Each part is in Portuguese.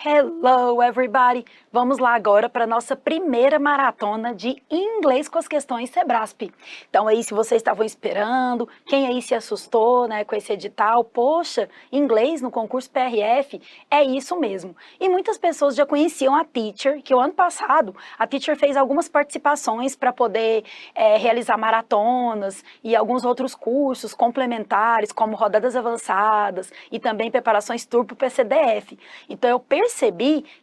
Hello, everybody! Vamos lá agora para a nossa primeira maratona de inglês com as questões Sebrasp. Então aí, se vocês estavam esperando, quem aí se assustou, né, com esse edital, poxa, inglês no concurso PRF, é isso mesmo. E muitas pessoas já conheciam a Teacher, que o ano passado a Teacher fez algumas participações para poder realizar maratonas e alguns outros cursos complementares, como rodadas avançadas e também preparações turbo PCDF. Então eu percebi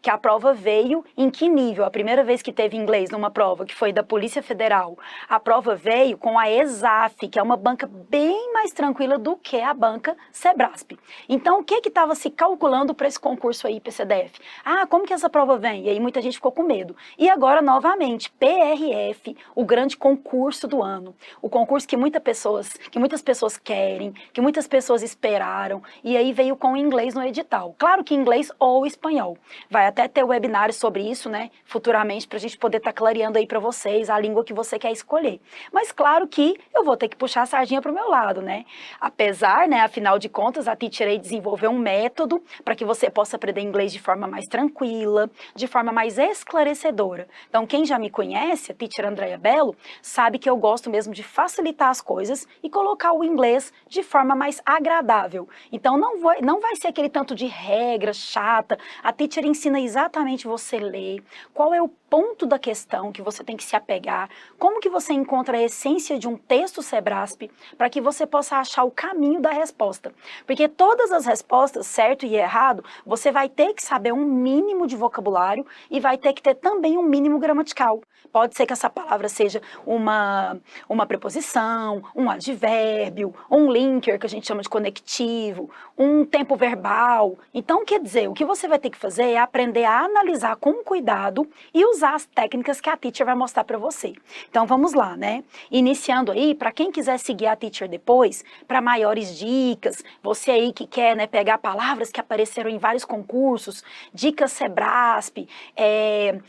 que a prova veio em que nível? A primeira vez que teve inglês numa prova, que foi da Polícia Federal, a prova veio com a ESAF, que é uma banca bem mais tranquila do que a banca Sebrasp. Então, o que estava se calculando para esse concurso aí, PCDF? Ah, como que essa prova vem? E aí muita gente ficou com medo. E agora, novamente, PRF, o grande concurso do ano. O concurso que muitas pessoas querem, que muitas pessoas esperaram, e aí veio com inglês no edital. Claro que inglês ou espanhol. Vai até ter webinários sobre isso, né, futuramente, para a gente poder estar clareando aí para vocês a língua que você quer escolher. Mas claro que eu vou ter que puxar a sardinha para o meu lado, né? Apesar, né, afinal de contas, a Teacher aí desenvolveu um método para que você possa aprender inglês de forma mais tranquila, de forma mais esclarecedora. Então, quem já me conhece, a Teacher Andrea Bello, sabe que eu gosto mesmo de facilitar as coisas e colocar o inglês de forma mais agradável. Então, não vai ser aquele tanto de regra chata. A Teacher ensina exatamente você ler, qual é o ponto da questão que você tem que se apegar, como que você encontra a essência de um texto Sebrasp para que você possa achar o caminho da resposta. Porque todas as respostas, certo e errado, você vai ter que saber um mínimo de vocabulário e vai ter que ter também um mínimo gramatical. Pode ser que essa palavra seja uma preposição, um advérbio, um linker, que a gente chama de conectivo, um tempo verbal. Então, quer dizer, o que você vai ter que fazer é aprender a analisar com cuidado e usar as técnicas que a Teacher vai mostrar para você. Então, vamos lá, né? Iniciando aí, para quem quiser seguir a Teacher depois, para maiores dicas, você aí que quer, né, pegar palavras que apareceram em vários concursos, dicas Sebrasp,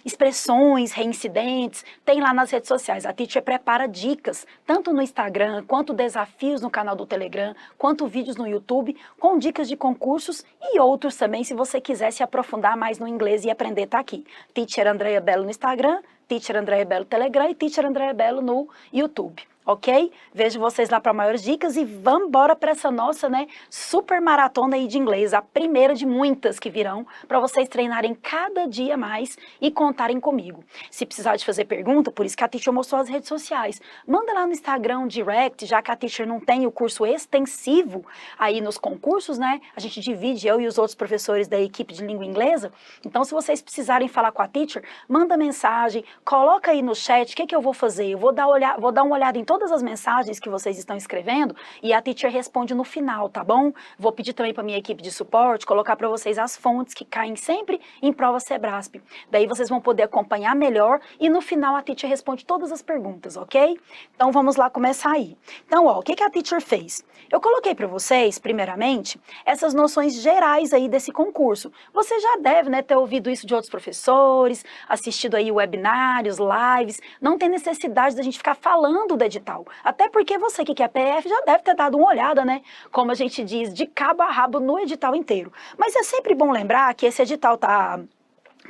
expressões reincidentes, tem lá nas redes sociais. A Teacher prepara dicas, tanto no Instagram, quanto desafios no canal do Telegram, quanto vídeos no YouTube, com dicas de concursos e outros também, se você quiser se aprofundar mais no inglês e aprender, tá aqui. Teacher Andrea Bello no Instagram, Teacher Andrea Bello no Telegram e Teacher Andrea Bello no YouTube. Ok? Vejo vocês lá para maiores dicas e vamos embora para essa nossa, né, super maratona aí de inglês, a primeira de muitas que virão, para vocês treinarem cada dia mais e contarem comigo. Se precisar de fazer pergunta, por isso que a Teacher mostrou as redes sociais, manda lá no Instagram direct, já que a Teacher não tem o curso extensivo aí nos concursos, né, a gente divide, eu e os outros professores da equipe de língua inglesa, então se vocês precisarem falar com a Teacher, manda mensagem, coloca aí no chat, o que eu vou fazer? Eu vou dar uma olhada em todas as mensagens que vocês estão escrevendo e a Teacher responde no final, tá bom? Vou pedir também para minha equipe de suporte colocar para vocês as fontes que caem sempre em prova Sebrasp. Daí vocês vão poder acompanhar melhor e no final a Teacher responde todas as perguntas, ok? Então vamos lá começar aí. Então, ó, o que a Teacher fez? Eu coloquei para vocês, primeiramente, essas noções gerais aí desse concurso. Você já deve, né, ter ouvido isso de outros professores, assistido aí webinários, lives, não tem necessidade da gente ficar falando do edital. Até porque você que quer PF já deve ter dado uma olhada, né? Como a gente diz, de cabo a rabo no edital inteiro. Mas é sempre bom lembrar que esse edital tá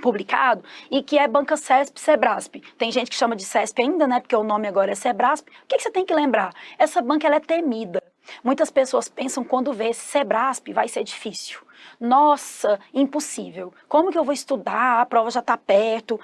publicado e que é banca CESP Sebrasp. Tem gente que chama de CESP ainda, né? Porque o nome agora é Sebrasp. O que você tem que lembrar? Essa banca ela é temida. Muitas pessoas pensam quando vê Sebrasp vai ser difícil. Nossa, impossível. Como que eu vou estudar? A prova já está perto,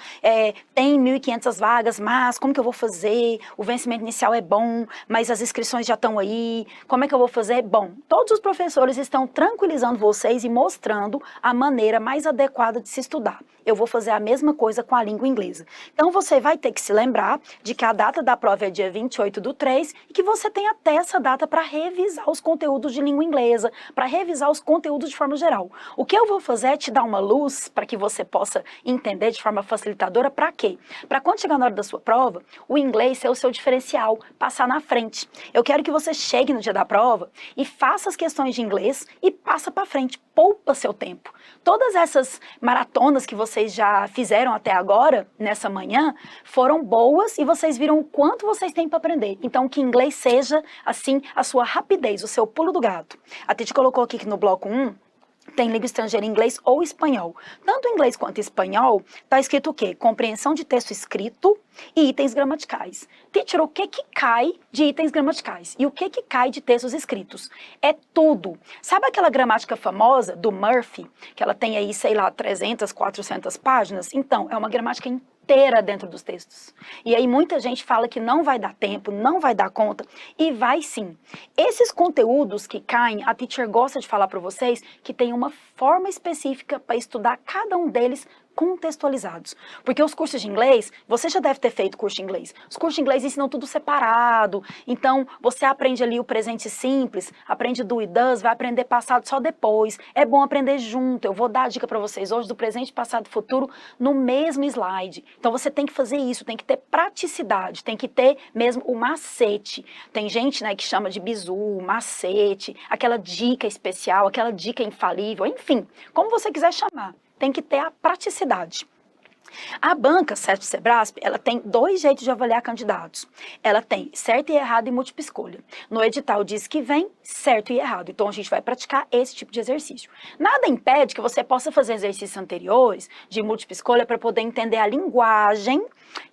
tem 1.500 vagas, mas como que eu vou fazer? O vencimento inicial é bom, mas as inscrições já estão aí. Como é que eu vou fazer? Bom, todos os professores estão tranquilizando vocês e mostrando a maneira mais adequada de se estudar. Eu vou fazer a mesma coisa com a língua inglesa. Então, você vai ter que se lembrar de que a data da prova é dia 28/3 e que você tem até essa data para revisar os conteúdos de língua inglesa, para revisar os conteúdos de forma geral. O que eu vou fazer é te dar uma luz para que você possa entender de forma facilitadora. Para quê? Para quando chegar na hora da sua prova, o inglês ser o seu diferencial, passar na frente. Eu quero que você chegue no dia da prova e faça as questões de inglês e passa para frente, poupa seu tempo. Todas essas maratonas que vocês já fizeram até agora, nessa manhã, foram boas e vocês viram o quanto vocês têm para aprender. Então, que inglês seja, assim, a sua rapidez, o seu pulo do gato. A Titi colocou aqui que no bloco 1, tem língua estrangeira em inglês ou espanhol. Tanto em inglês quanto em espanhol, tá escrito o quê? Compreensão de texto escrito e itens gramaticais. Teacher, o que cai de itens gramaticais? E o que cai de textos escritos? É tudo. Sabe aquela gramática famosa do Murphy, que ela tem aí, sei lá, 300, 400 páginas? Então, é uma gramática inteira dentro dos textos. E aí muita gente fala que não vai dar tempo, não vai dar conta, e vai sim. Esses conteúdos que caem, a teacher gosta de falar para vocês que tem uma forma específica para estudar cada um deles contextualizados. Porque os cursos de inglês, você já deve ter feito curso de inglês. Os cursos de inglês ensinam tudo separado. Então, você aprende ali o presente simples, aprende do e does, vai aprender passado só depois. É bom aprender junto. Eu vou dar a dica para vocês hoje do presente, passado e futuro no mesmo slide. Então, você tem que fazer isso, tem que ter praticidade, tem que ter mesmo o macete. Tem gente, né, que chama de bizu, macete, aquela dica especial, aquela dica infalível, enfim, como você quiser chamar. Tem que ter a praticidade. A banca CESP-Sebrasp, ela tem 2 jeitos de avaliar candidatos. Ela tem certo e errado e múltipla escolha. No edital diz que vem certo e errado, então a gente vai praticar esse tipo de exercício. Nada impede que você possa fazer exercícios anteriores de múltipla escolha para poder entender a linguagem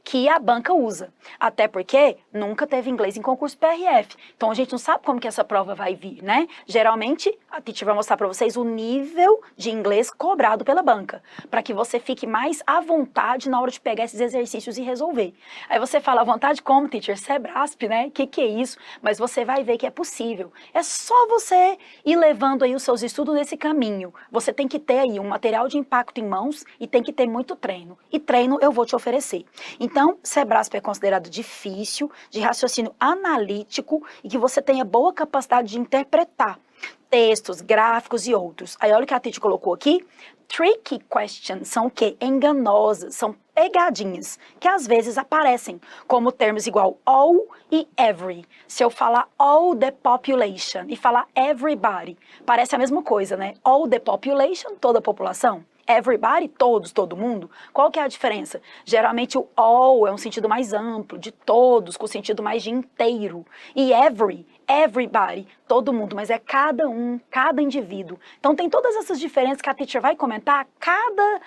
que a banca usa. Até porque nunca teve inglês em concurso PRF. Então a gente não sabe como que essa prova vai vir, né? Geralmente a teacher vai mostrar para vocês o nível de inglês cobrado pela banca, para que você fique mais à vontade na hora de pegar esses exercícios e resolver. Aí você fala, à vontade como, teacher? Sebrasp, né? Que é isso? Mas você vai ver que é possível. É só você ir levando aí os seus estudos nesse caminho. Você tem que ter aí um material de impacto em mãos e tem que ter muito treino. E treino eu vou te oferecer. Então, Sebrasp é considerado difícil, de raciocínio analítico e que você tenha boa capacidade de interpretar textos, gráficos e outros. Aí olha o que a Titi colocou aqui. Tricky questions são o quê? Enganosas, são pegadinhas, que às vezes aparecem como termos igual all e every. Se eu falar all the population e falar everybody, parece a mesma coisa, né? All the population, toda a população. Everybody, todos, todo mundo. Qual que é a diferença? Geralmente o all é um sentido mais amplo, de todos, com sentido mais de inteiro. E everybody, todo mundo, mas é cada um, cada indivíduo. Então tem todas essas diferenças que a teacher vai comentar, cada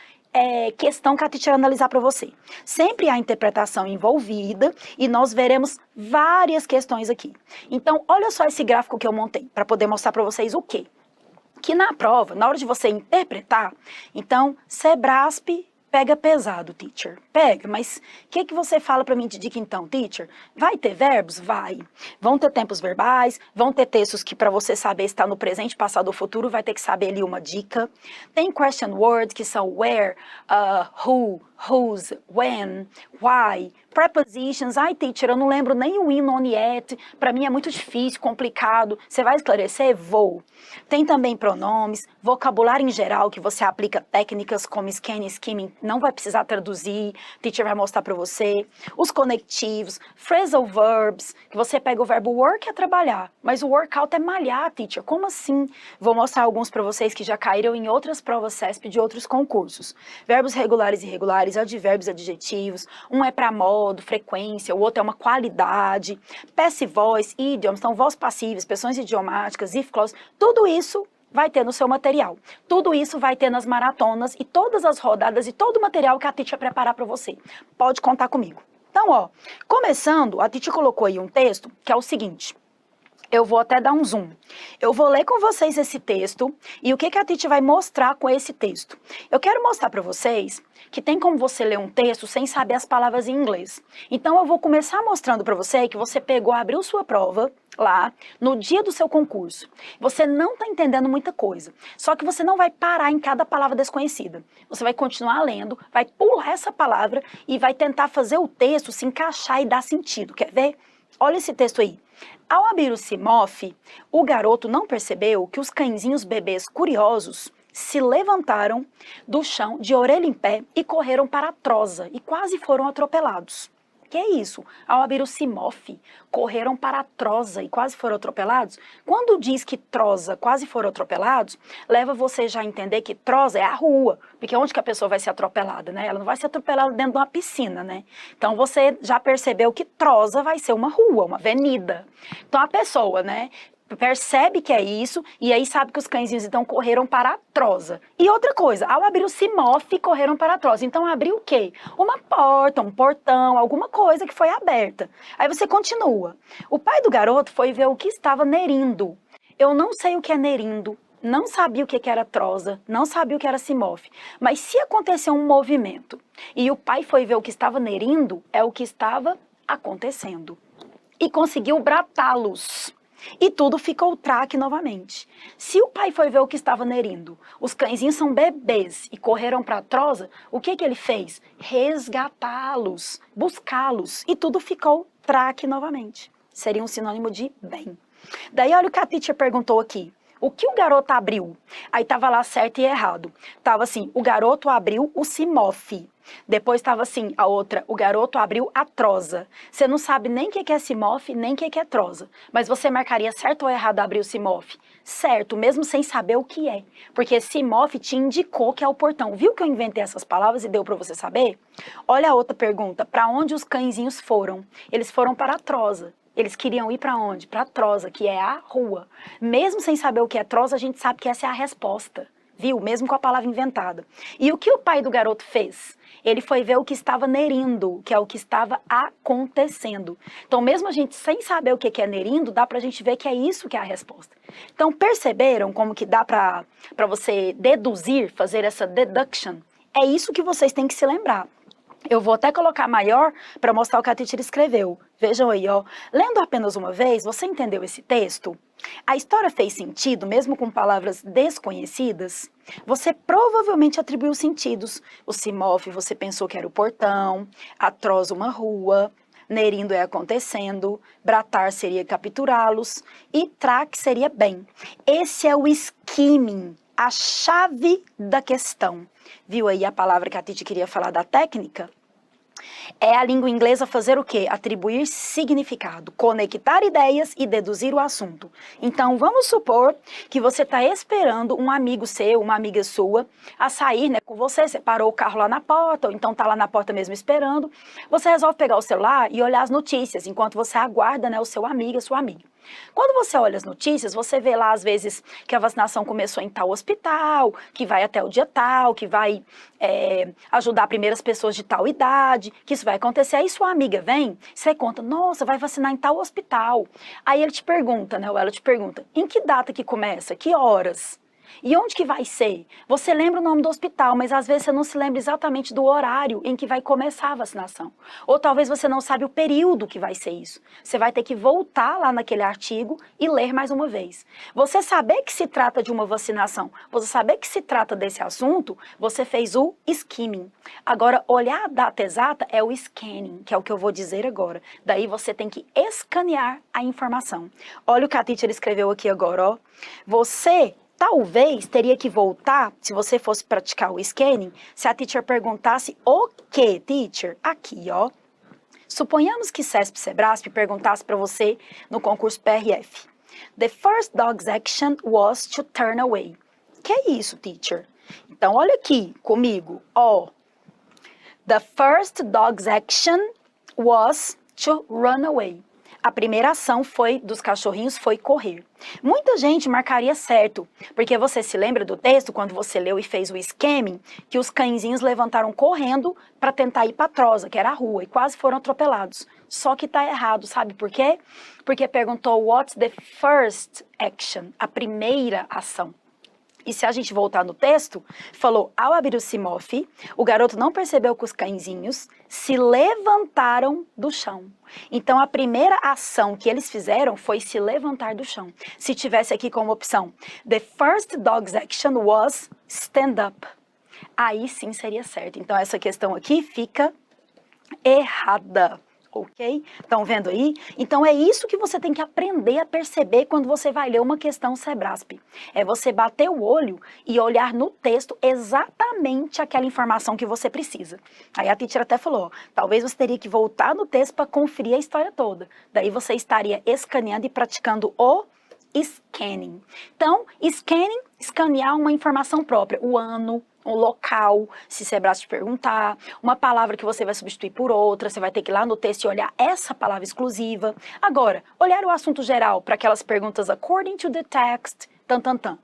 questão que a teacher analisar para você. Sempre há interpretação envolvida e nós veremos várias questões aqui. Então, olha só esse gráfico que eu montei, para poder mostrar para vocês o quê? Que na prova, na hora de você interpretar, então, Sebrasp pega pesado, teacher. Pega, mas o que você fala para mim de dica então, teacher? Vai ter verbos? Vai. Vão ter tempos verbais, vão ter textos que para você saber se está no presente, passado ou futuro, vai ter que saber ali uma dica. Tem question words, que são where, who, whose, when, why. Prepositions, ai teacher, eu não lembro nem o in, on, yet, para mim é muito difícil, complicado. Você vai esclarecer? Vou. Tem também pronomes, vocabulário em geral, que você aplica técnicas como scanning, skimming, não vai precisar traduzir, teacher vai mostrar para você. Os conectivos, phrasal verbs, que você pega o verbo work é trabalhar, mas o workout é malhar, teacher, como assim? Vou mostrar alguns para vocês que já caíram em outras provas CESP de outros concursos. Verbos regulares e irregulares, advérbios, adjetivos, um é para modo, frequência, o outro é uma qualidade, passive voice, idioms, então voz passiva, expressões idiomáticas, if clause, tudo isso vai ter no seu material. Tudo isso vai ter nas maratonas e todas as rodadas e todo o material que a teacher preparar para você. Pode contar comigo. Então, ó, começando, a teacher colocou aí um texto que é o seguinte. Eu vou até dar um zoom. Eu vou ler com vocês esse texto e o que a teacher vai mostrar com esse texto. Eu quero mostrar para vocês que tem como você ler um texto sem saber as palavras em inglês. Então eu vou começar mostrando para você que você pegou, abriu sua prova lá no dia do seu concurso. Você não está entendendo muita coisa. Só que você não vai parar em cada palavra desconhecida. Você vai continuar lendo, vai pular essa palavra e vai tentar fazer o texto se encaixar e dar sentido. Quer ver? Olha esse texto aí. Ao abrir o Simof, o garoto não percebeu que os cãezinhos bebês curiosos se levantaram do chão de orelha em pé e correram para a troza e quase foram atropelados. Que é isso? Ao abrir o Simof, correram para a troza e quase foram atropelados? Quando diz que troza, quase foram atropelados, leva você já a entender que troza é a rua, porque onde que a pessoa vai ser atropelada, né? Ela não vai ser atropelada dentro de uma piscina, né? Então você já percebeu que troza vai ser uma rua, uma avenida. Então a pessoa, né, percebe que é isso, e aí sabe que os cãezinhos então correram para a troza. E outra coisa, ao abrir o CIMOF, correram para a troza. Então abriu o quê? Uma porta, um portão, alguma coisa que foi aberta. Aí você continua. O pai do garoto foi ver o que estava nerindo. Eu não sei o que é nerindo, não sabia o que era troza, não sabia o que era CIMOF. Mas se aconteceu um movimento e o pai foi ver o que estava nerindo, é o que estava acontecendo. E conseguiu bratá-los. E tudo ficou traque novamente. Se o pai foi ver o que estava nerindo, os cãezinhos são bebês e correram para a troza, o que ele fez? Resgatá-los, buscá-los, e tudo ficou traque novamente. Seria um sinônimo de bem. Daí olha o que a teacher perguntou aqui. O que o garoto abriu? Aí estava lá certo e errado. Estava assim, o garoto abriu o CIMOF. Depois estava assim, a outra, o garoto abriu a troza. Você não sabe nem o que é CIMOF, nem o que é troza. Mas você marcaria certo ou errado abrir o CIMOF? Certo, mesmo sem saber o que é. Porque CIMOF te indicou que é o portão. Viu que eu inventei essas palavras e deu para você saber? Olha a outra pergunta. Para onde os cãezinhos foram? Eles foram para a troza. Eles queriam ir para onde? Para a troza, que é a rua. Mesmo sem saber o que é troza, a gente sabe que essa é a resposta. Viu? Mesmo com a palavra inventada. E o que o pai do garoto fez? Ele foi ver o que estava nerindo, que é o que estava acontecendo. Então, mesmo a gente sem saber o que é nerindo, dá pra gente ver que é isso que é a resposta. Então, perceberam como que dá pra você deduzir, fazer essa deduction? É isso que vocês têm que se lembrar. Eu vou até colocar maior para mostrar o que a teacher escreveu. Vejam aí, ó. Lendo apenas uma vez, você entendeu esse texto? A história fez sentido, mesmo com palavras desconhecidas? Você provavelmente atribuiu sentidos. O CIMOF você pensou que era o portão, a troza uma rua, nerindo é acontecendo, bratar seria capturá-los e traque seria bem. Esse é o skimming, a chave da questão. Viu aí a palavra que a Titi queria falar da técnica? É a língua inglesa fazer o quê? Atribuir significado, conectar ideias e deduzir o assunto. Então, vamos supor que você está esperando um amigo seu, uma amiga sua, a sair, né, com você. Você parou o carro lá na porta, ou então está lá na porta mesmo esperando. Você resolve pegar o celular e olhar as notícias, enquanto você aguarda, né, o seu amigo, a sua amiga. Quando você olha as notícias, você vê lá, às vezes, que a vacinação começou em tal hospital, que vai até o dia tal, que vai ajudar primeiras pessoas de tal idade, que isso vai acontecer. Aí sua amiga vem, você conta, nossa, vai vacinar em tal hospital. Aí ele te pergunta, né, ou ela te pergunta, em que data que começa? Que horas? E onde que vai ser? Você lembra o nome do hospital, mas às vezes você não se lembra exatamente do horário em que vai começar a vacinação. Ou talvez você não sabe o período que vai ser isso. Você vai ter que voltar lá naquele artigo e ler mais uma vez. Você saber que se trata de uma vacinação, você saber que se trata desse assunto, você fez o skimming. Agora, olhar a data exata é o scanning, que é o que eu vou dizer agora. Daí você tem que escanear a informação. Olha o que a teacher escreveu aqui agora, ó. Você talvez teria que voltar, se você fosse praticar o scanning, se a teacher perguntasse o que, teacher? Aqui, ó. Suponhamos que CESP Sebrasp perguntasse para você no concurso PRF. The first dog's action was to turn away. Que é isso, teacher? Então, olha aqui comigo, ó. The first dog's action was to run away. A primeira ação dos cachorrinhos foi correr. Muita gente marcaria certo, porque você se lembra do texto, quando você leu e fez o scamming, que os cãezinhos levantaram correndo para tentar ir para a troza, que era a rua, e quase foram atropelados. Só que tá errado, sabe por quê? Porque perguntou what's the first action, a primeira ação. E se a gente voltar no texto, falou, ao abrir o CIMOF, o garoto não percebeu que os cãezinhos se levantaram do chão. Então, a primeira ação que eles fizeram foi se levantar do chão. Se tivesse aqui como opção, the first dog's action was stand up. Aí sim seria certo. Então, essa questão aqui fica errada. Ok? Estão vendo aí? Então é isso que você tem que aprender a perceber quando você vai ler uma questão Sebrasp. É você bater o olho e olhar no texto exatamente aquela informação que você precisa. Aí a teacher até falou, talvez você teria que voltar no texto para conferir a história toda. Daí você estaria escaneando e praticando o scanning. Então, scanning, escanear uma informação própria, o ano, um local, se Sebrasp te perguntar, uma palavra que você vai substituir por outra, você vai ter que ir lá no texto e olhar essa palavra exclusiva. Agora, olhar o assunto geral para aquelas perguntas according to the text,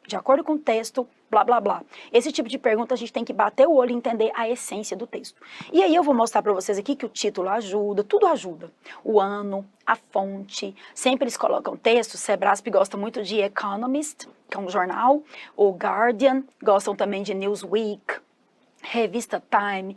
de acordo com o texto, blá, blá, blá. Esse tipo de pergunta a gente tem que bater o olho e entender a essência do texto. E aí eu vou mostrar para vocês aqui que o título ajuda, tudo ajuda. O ano, a fonte, sempre eles colocam texto, Sebrasp gosta muito de Economist, que é um jornal, o Guardian, gostam também de Newsweek, Revista Time,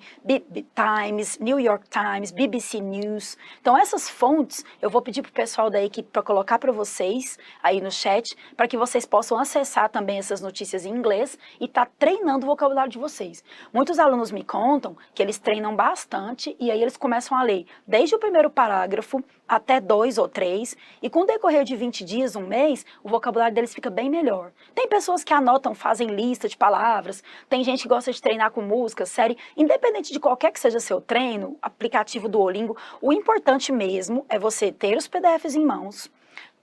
Times, New York Times, BBC News. Então essas fontes eu vou pedir para o pessoal da equipe para colocar para vocês aí no chat, para que vocês possam acessar também essas notícias em inglês e tá treinando o vocabulário de vocês. Muitos alunos me contam que eles treinam bastante e aí eles começam a ler desde o primeiro parágrafo até 2 ou 3, e com o decorrer de 20 dias, um mês, o vocabulário deles fica bem melhor. Tem pessoas que anotam, fazem lista de palavras, tem gente que gosta de treinar com música, série, independente de qualquer que seja seu treino, aplicativo do Duolingo, o importante mesmo é você ter os PDFs em mãos,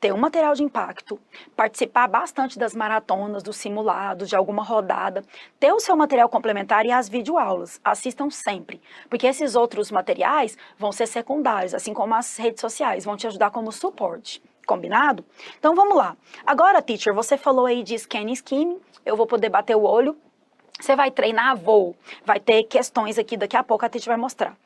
ter um material de impacto, participar bastante das maratonas, dos simulados, de alguma rodada, ter o seu material complementar e as videoaulas. Assistam sempre, porque esses outros materiais vão ser secundários, assim como as redes sociais, vão te ajudar como suporte. Combinado? Então vamos lá. Agora, teacher, você falou aí de scanning scheme, eu vou poder bater o olho. Você vai treinar voo, vai ter questões aqui, daqui a pouco a teacher vai mostrar.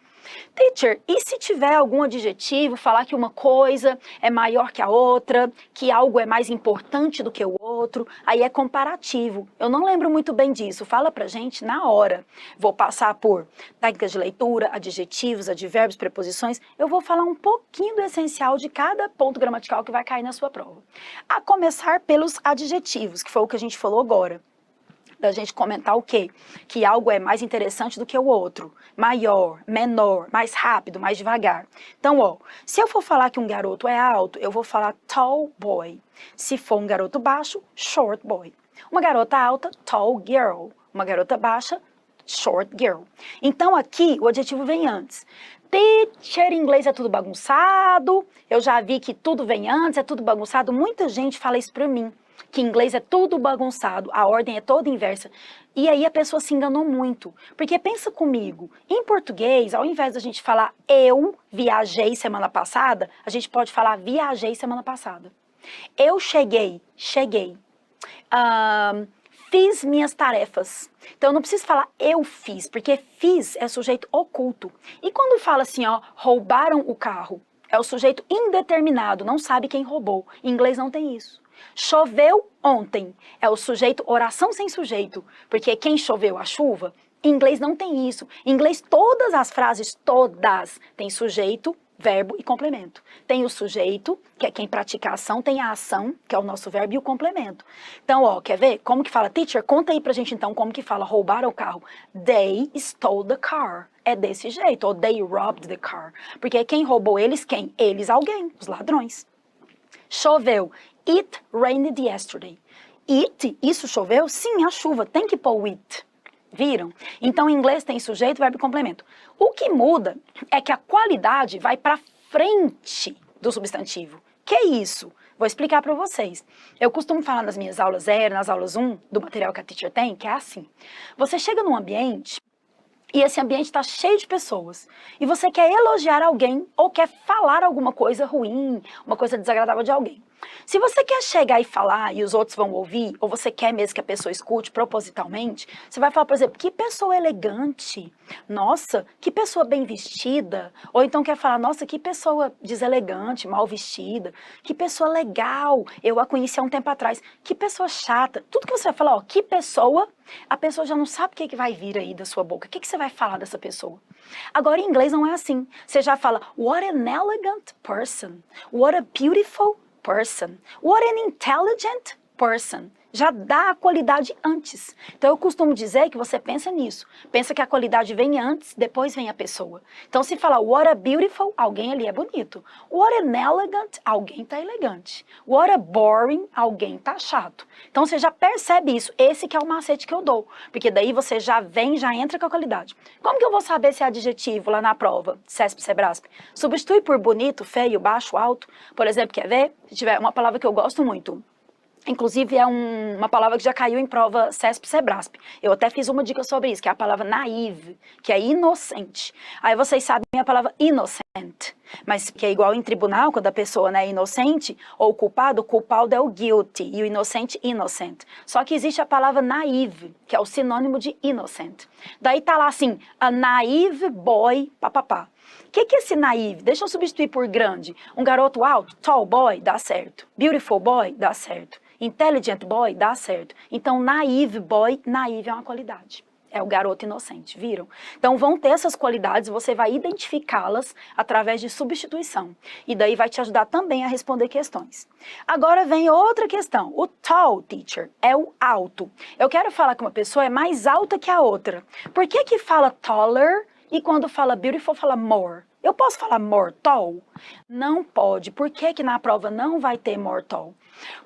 Teacher, e se tiver algum adjetivo, falar que uma coisa é maior que a outra, que algo é mais importante do que o outro, aí é comparativo. Eu não lembro muito bem disso, fala pra gente na hora. Vou passar por técnicas de leitura, adjetivos, advérbios, preposições, eu vou falar um pouquinho do essencial de cada ponto gramatical que vai cair na sua prova. A começar pelos adjetivos, que foi o que a gente falou agora. Da gente comentar o quê? Que algo é mais interessante do que o outro, maior, menor, mais rápido, mais devagar. Então, ó, se eu for falar que um garoto é alto, eu vou falar tall boy. Se for um garoto baixo, short boy. Uma garota alta, tall girl. Uma garota baixa, short girl. Então, aqui, o adjetivo vem antes. Teacher, em inglês é tudo bagunçado, eu já vi que tudo vem antes, é tudo bagunçado. Muita gente fala isso pra mim, que em inglês é tudo bagunçado, a ordem é toda inversa. E aí a pessoa se enganou muito. Porque pensa comigo, em português, ao invés da gente falar eu viajei semana passada, a gente pode falar viajei semana passada. Eu cheguei. Fiz minhas tarefas. Então eu não preciso falar eu fiz, porque fiz é sujeito oculto. E quando fala assim, ó, roubaram o carro, é o sujeito indeterminado, não sabe quem roubou. Em inglês não tem isso. Choveu ontem, é o sujeito oração sem sujeito, porque quem choveu a chuva, em inglês não tem isso. Em inglês todas as frases, todas, tem sujeito, verbo e complemento. Tem o sujeito, que é quem pratica a ação, tem a ação, que é o nosso verbo, e o complemento. Então, ó, quer ver? Como que fala? Teacher, conta aí pra gente então como que fala roubar o carro. They stole the car. É desse jeito, ou they robbed the car. Porque quem roubou eles, quem? Eles, alguém, os ladrões. Choveu. It rained yesterday. It, isso choveu? Sim, a chuva, tem que pôr it. Viram? Então, em inglês tem sujeito, verbo e complemento. O que muda é que a qualidade vai para frente do substantivo. Que é isso? Vou explicar para vocês. Eu costumo falar nas minhas aulas 0, nas aulas 1, do material que a teacher tem, que é assim. Você chega num ambiente e esse ambiente está cheio de pessoas. E você quer elogiar alguém ou quer falar alguma coisa ruim, uma coisa desagradável de alguém. Se você quer chegar e falar e os outros vão ouvir, ou você quer mesmo que a pessoa escute propositalmente, você vai falar, por exemplo, que pessoa elegante, nossa, que pessoa bem vestida, ou então quer falar, nossa, que pessoa deselegante, mal vestida, que pessoa legal, eu a conheci há um tempo atrás, que pessoa chata, tudo que você vai falar, ó, que pessoa, a pessoa já não sabe o que vai vir aí da sua boca, o que você vai falar dessa pessoa. Agora, em inglês não é assim, você já fala, what an elegant person, what a beautiful person. What an intelligent person. Já dá a qualidade antes. Então eu costumo dizer que você pensa nisso. Pensa que a qualidade vem antes, depois vem a pessoa. Então se falar what a beautiful, alguém ali é bonito. What an elegant, alguém tá elegante. What a boring, alguém tá chato. Então você já percebe isso. Esse que é o macete que eu dou. Porque daí você já vem, já entra com a qualidade. Como que eu vou saber se é adjetivo lá na prova, CESP, Sebrasp? Substitui por bonito, feio, baixo, alto. Por exemplo, quer ver? Se tiver uma palavra que eu gosto muito. Inclusive, é uma palavra que já caiu em prova CESP-SEBRASP. Eu até fiz uma dica sobre isso, que é a palavra naive, que é inocente. Aí vocês sabem a palavra innocent, mas que é igual em tribunal, quando a pessoa é inocente ou culpado, o culpado é o guilty e o inocente, innocent. Só que existe a palavra naive, que é o sinônimo de innocent. Daí tá lá assim, a naive boy, papapá. O que é esse naive? Deixa eu substituir por grande. Um garoto alto, tall boy, dá certo. Beautiful boy, dá certo. Intelligent boy, dá certo. Então, naive boy, naive é uma qualidade. É o garoto inocente, viram? Então, vão ter essas qualidades, você vai identificá-las através de substituição. E daí vai te ajudar também a responder questões. Agora vem outra questão. O tall, teacher, é o alto. Eu quero falar que uma pessoa é mais alta que a outra. Por que que fala taller e quando fala beautiful fala more? Eu posso falar more tall? Não pode. Por que que na prova não vai ter more tall?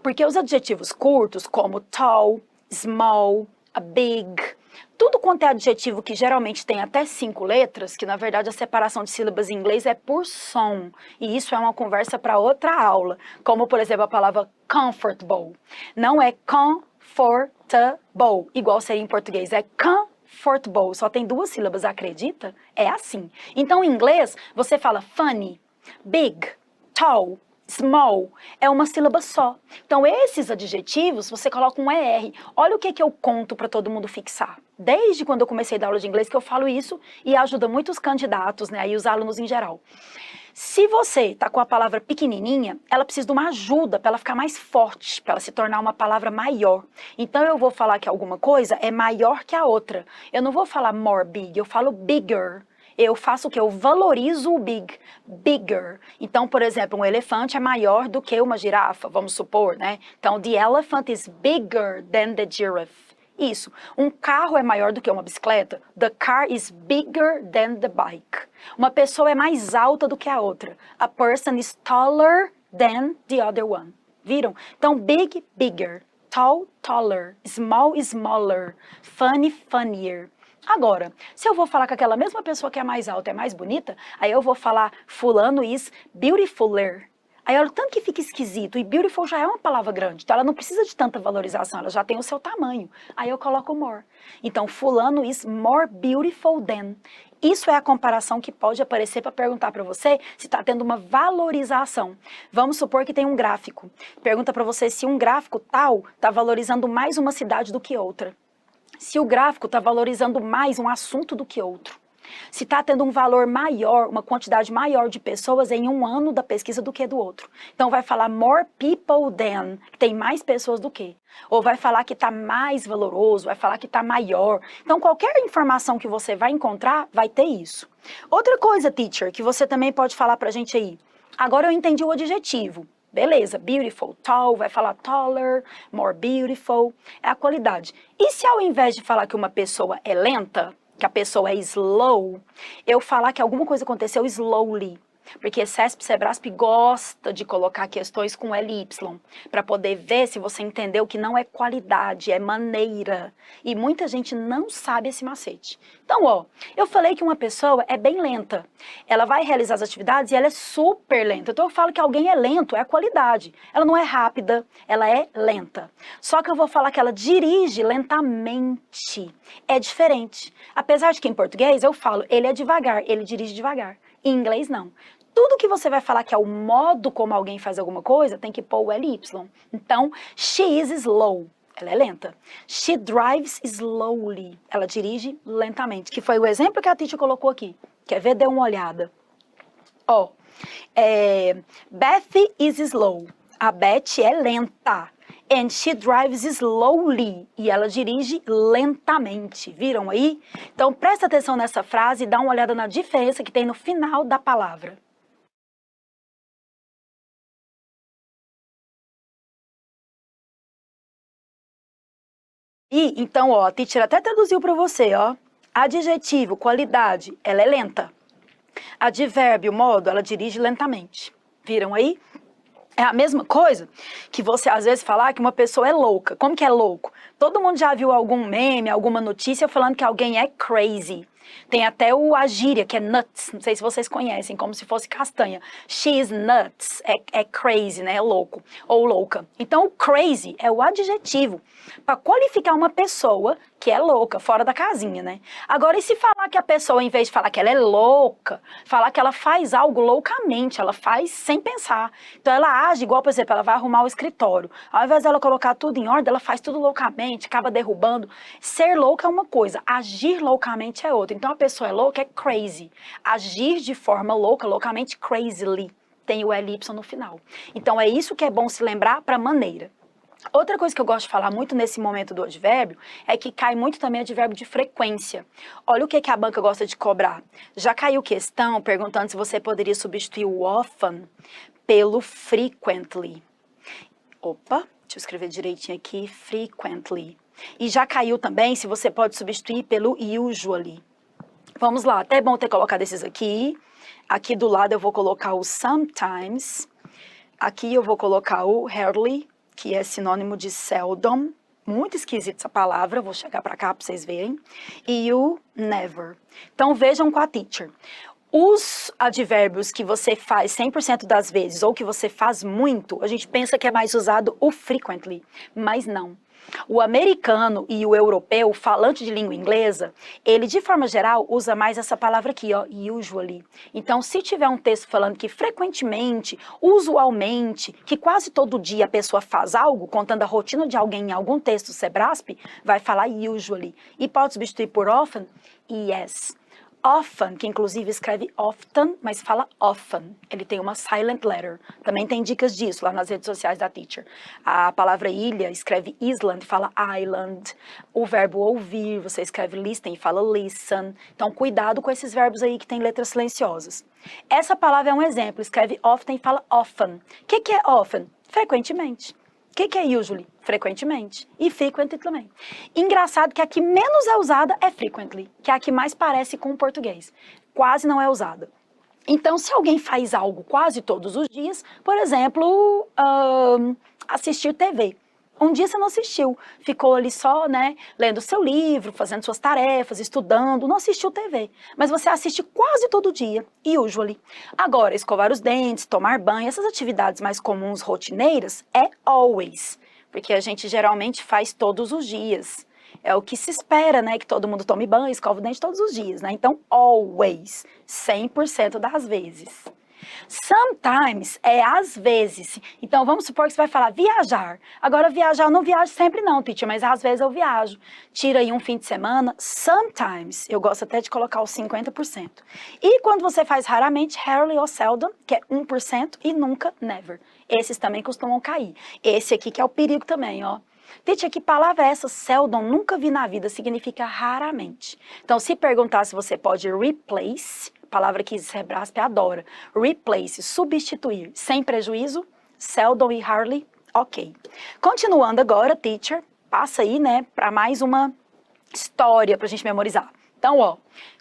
Porque os adjetivos curtos, como tall, small, a big, tudo quanto é adjetivo que geralmente tem até 5 letras, que na verdade a separação de sílabas em inglês é por som, e isso é uma conversa para outra aula, como por exemplo a palavra comfortable. Não é comfortable, igual seria em português, é comfortable, só tem 2 sílabas, acredita? É assim. Então em inglês você fala funny, big, tall, small, é uma sílaba só. Então, esses adjetivos, você coloca um ER. Olha o que eu conto para todo mundo fixar. Desde quando eu comecei a dar aula de inglês que eu falo isso e ajuda muitos candidatos, né, e os alunos em geral. Se você está com a palavra pequenininha, ela precisa de uma ajuda para ela ficar mais forte, para ela se tornar uma palavra maior. Então, eu vou falar que alguma coisa é maior que a outra. Eu não vou falar more big, eu falo bigger. Eu faço o que? Eu valorizo o big, bigger. Então, por exemplo, um elefante é maior do que uma girafa, vamos supor, né? Então, the elephant is bigger than the giraffe. Isso. Um carro é maior do que uma bicicleta. The car is bigger than the bike. Uma pessoa é mais alta do que a outra. A person is taller than the other one. Viram? Então, big, bigger. Tall, taller. Small, smaller. Funny, funnier. Agora, se eu vou falar que aquela mesma pessoa que é mais alta é mais bonita, aí eu vou falar fulano is beautifuler. Aí olha o tanto que fica esquisito, e beautiful já é uma palavra grande, então ela não precisa de tanta valorização, ela já tem o seu tamanho. Aí eu coloco more. Então, fulano is more beautiful than. Isso é a comparação que pode aparecer para perguntar para você se está tendo uma valorização. Vamos supor que tem um gráfico. Pergunta para você se um gráfico tal está valorizando mais uma cidade do que outra. Se o gráfico está valorizando mais um assunto do que outro. Se está tendo um valor maior, uma quantidade maior de pessoas em um ano da pesquisa do que do outro. Então vai falar more people than, que tem mais pessoas do que. Ou vai falar que está mais valoroso, vai falar que está maior. Então qualquer informação que você vai encontrar, vai ter isso. Outra coisa, teacher, que você também pode falar pra gente aí. Agora eu entendi o adjetivo. Beleza, beautiful, tall, vai falar taller, more beautiful, é a qualidade. E se ao invés de falar que uma pessoa é lenta, que a pessoa é slow, eu falar que alguma coisa aconteceu slowly? Porque CESP-SEBRASP gosta de colocar questões com LY, para poder ver se você entendeu que não é qualidade, é maneira. E muita gente não sabe esse macete. Então, ó, eu falei que uma pessoa é bem lenta. Ela vai realizar as atividades e ela é super lenta. Então eu falo que alguém é lento, é a qualidade. Ela não é rápida, ela é lenta. Só que eu vou falar que ela dirige lentamente. É diferente. Apesar de que em português eu falo, ele é devagar, ele dirige devagar. Em inglês, não. Tudo que você vai falar que é o modo como alguém faz alguma coisa, tem que pôr o LY. Então, she is slow. Ela é lenta. She drives slowly. Ela dirige lentamente. Que foi o exemplo que a teacher colocou aqui. Quer ver? Dê uma olhada. Ó, Beth is slow. A Beth é lenta. And she drives slowly. E ela dirige lentamente. Viram aí? Então, presta atenção nessa frase e dá uma olhada na diferença que tem no final da palavra. E, então, ó, a teacher até traduziu para você, ó. Adjetivo, qualidade, ela é lenta. Advérbio, modo, ela dirige lentamente. Viram aí? É a mesma coisa que você às vezes falar que uma pessoa é louca. Como que é louco? Todo mundo já viu algum meme, alguma notícia falando que alguém é crazy. Tem até a gíria, que é nuts, não sei se vocês conhecem, como se fosse castanha. She's nuts, é crazy, né, é louco, ou louca. Então, o crazy é o adjetivo para qualificar uma pessoa que é louca, fora da casinha, né? Agora, e se falar que a pessoa, em vez de falar que ela é louca, falar que ela faz algo loucamente, ela faz sem pensar. Então, ela age igual, por exemplo, ela vai arrumar o escritório. Ao invés dela colocar tudo em ordem, ela faz tudo loucamente, acaba derrubando. Ser louca é uma coisa, agir loucamente é outra. Então, a pessoa é louca é crazy. Agir de forma louca, loucamente, crazily. Tem o LY no final. Então, é isso que é bom se lembrar para maneira. Outra coisa que eu gosto de falar muito nesse momento do advérbio é que cai muito também advérbio de frequência. Olha o que a banca gosta de cobrar. Já caiu questão perguntando se você poderia substituir o often pelo frequently. Opa, deixa eu escrever direitinho aqui, frequently. E já caiu também se você pode substituir pelo usually. Vamos lá, até é bom ter colocado esses aqui. Aqui do lado eu vou colocar o sometimes. Aqui eu vou colocar o rarely, que é sinônimo de seldom, muito esquisita essa palavra, vou chegar para cá para vocês verem, e o never. Então vejam com a teacher. Os advérbios que você faz 100% das vezes ou que você faz muito, a gente pensa que é mais usado o frequently, mas não. O americano e o europeu, falante de língua inglesa, ele de forma geral usa mais essa palavra aqui, ó, usually. Então, se tiver um texto falando que frequentemente, usualmente, que quase todo dia a pessoa faz algo, contando a rotina de alguém em algum texto Sebrasp, vai falar usually. E pode substituir por often? Yes. Often, que inclusive escreve often, mas fala often. Ele tem uma silent letter. Também tem dicas disso lá nas redes sociais da teacher. A palavra ilha escreve island, fala island. O verbo ouvir, você escreve listen e fala listen. Então, cuidado com esses verbos aí que tem letras silenciosas. Essa palavra é um exemplo, escreve often e fala often. O que é often? Frequentemente. O que é usually? Frequentemente. E frequently também. Engraçado que a que menos é usada é frequently, que é a que mais parece com o português. Quase não é usada. Então, se alguém faz algo quase todos os dias, por exemplo, assistir TV. Um dia você não assistiu, ficou ali só, né, lendo seu livro, fazendo suas tarefas, estudando, não assistiu TV. Mas você assiste quase todo dia, usually. Agora, escovar os dentes, tomar banho, essas atividades mais comuns, rotineiras, é always. Porque a gente geralmente faz todos os dias. É o que se espera, né, que todo mundo tome banho, escova o dente todos os dias, né? Então, always, 100% das vezes. Sometimes é às vezes. Então, vamos supor que você vai falar viajar. Agora, viajar, eu não viajo sempre não, teacher, mas às vezes eu viajo. Tira aí um fim de semana. Sometimes, eu gosto até de colocar os 50%. E quando você faz raramente, rarely ou seldom, que é 1%, e nunca, never. Esses também costumam cair. Esse aqui que é o perigo também, ó. Teacher, que palavra é essa? Seldom, nunca vi na vida, significa raramente. Então, se perguntar se você pode replace, palavra que Sebrasp adora, replace, substituir, sem prejuízo, seldom e hardly, ok. Continuando agora, teacher, passa aí, né, para mais uma história pra gente memorizar. Então, ó,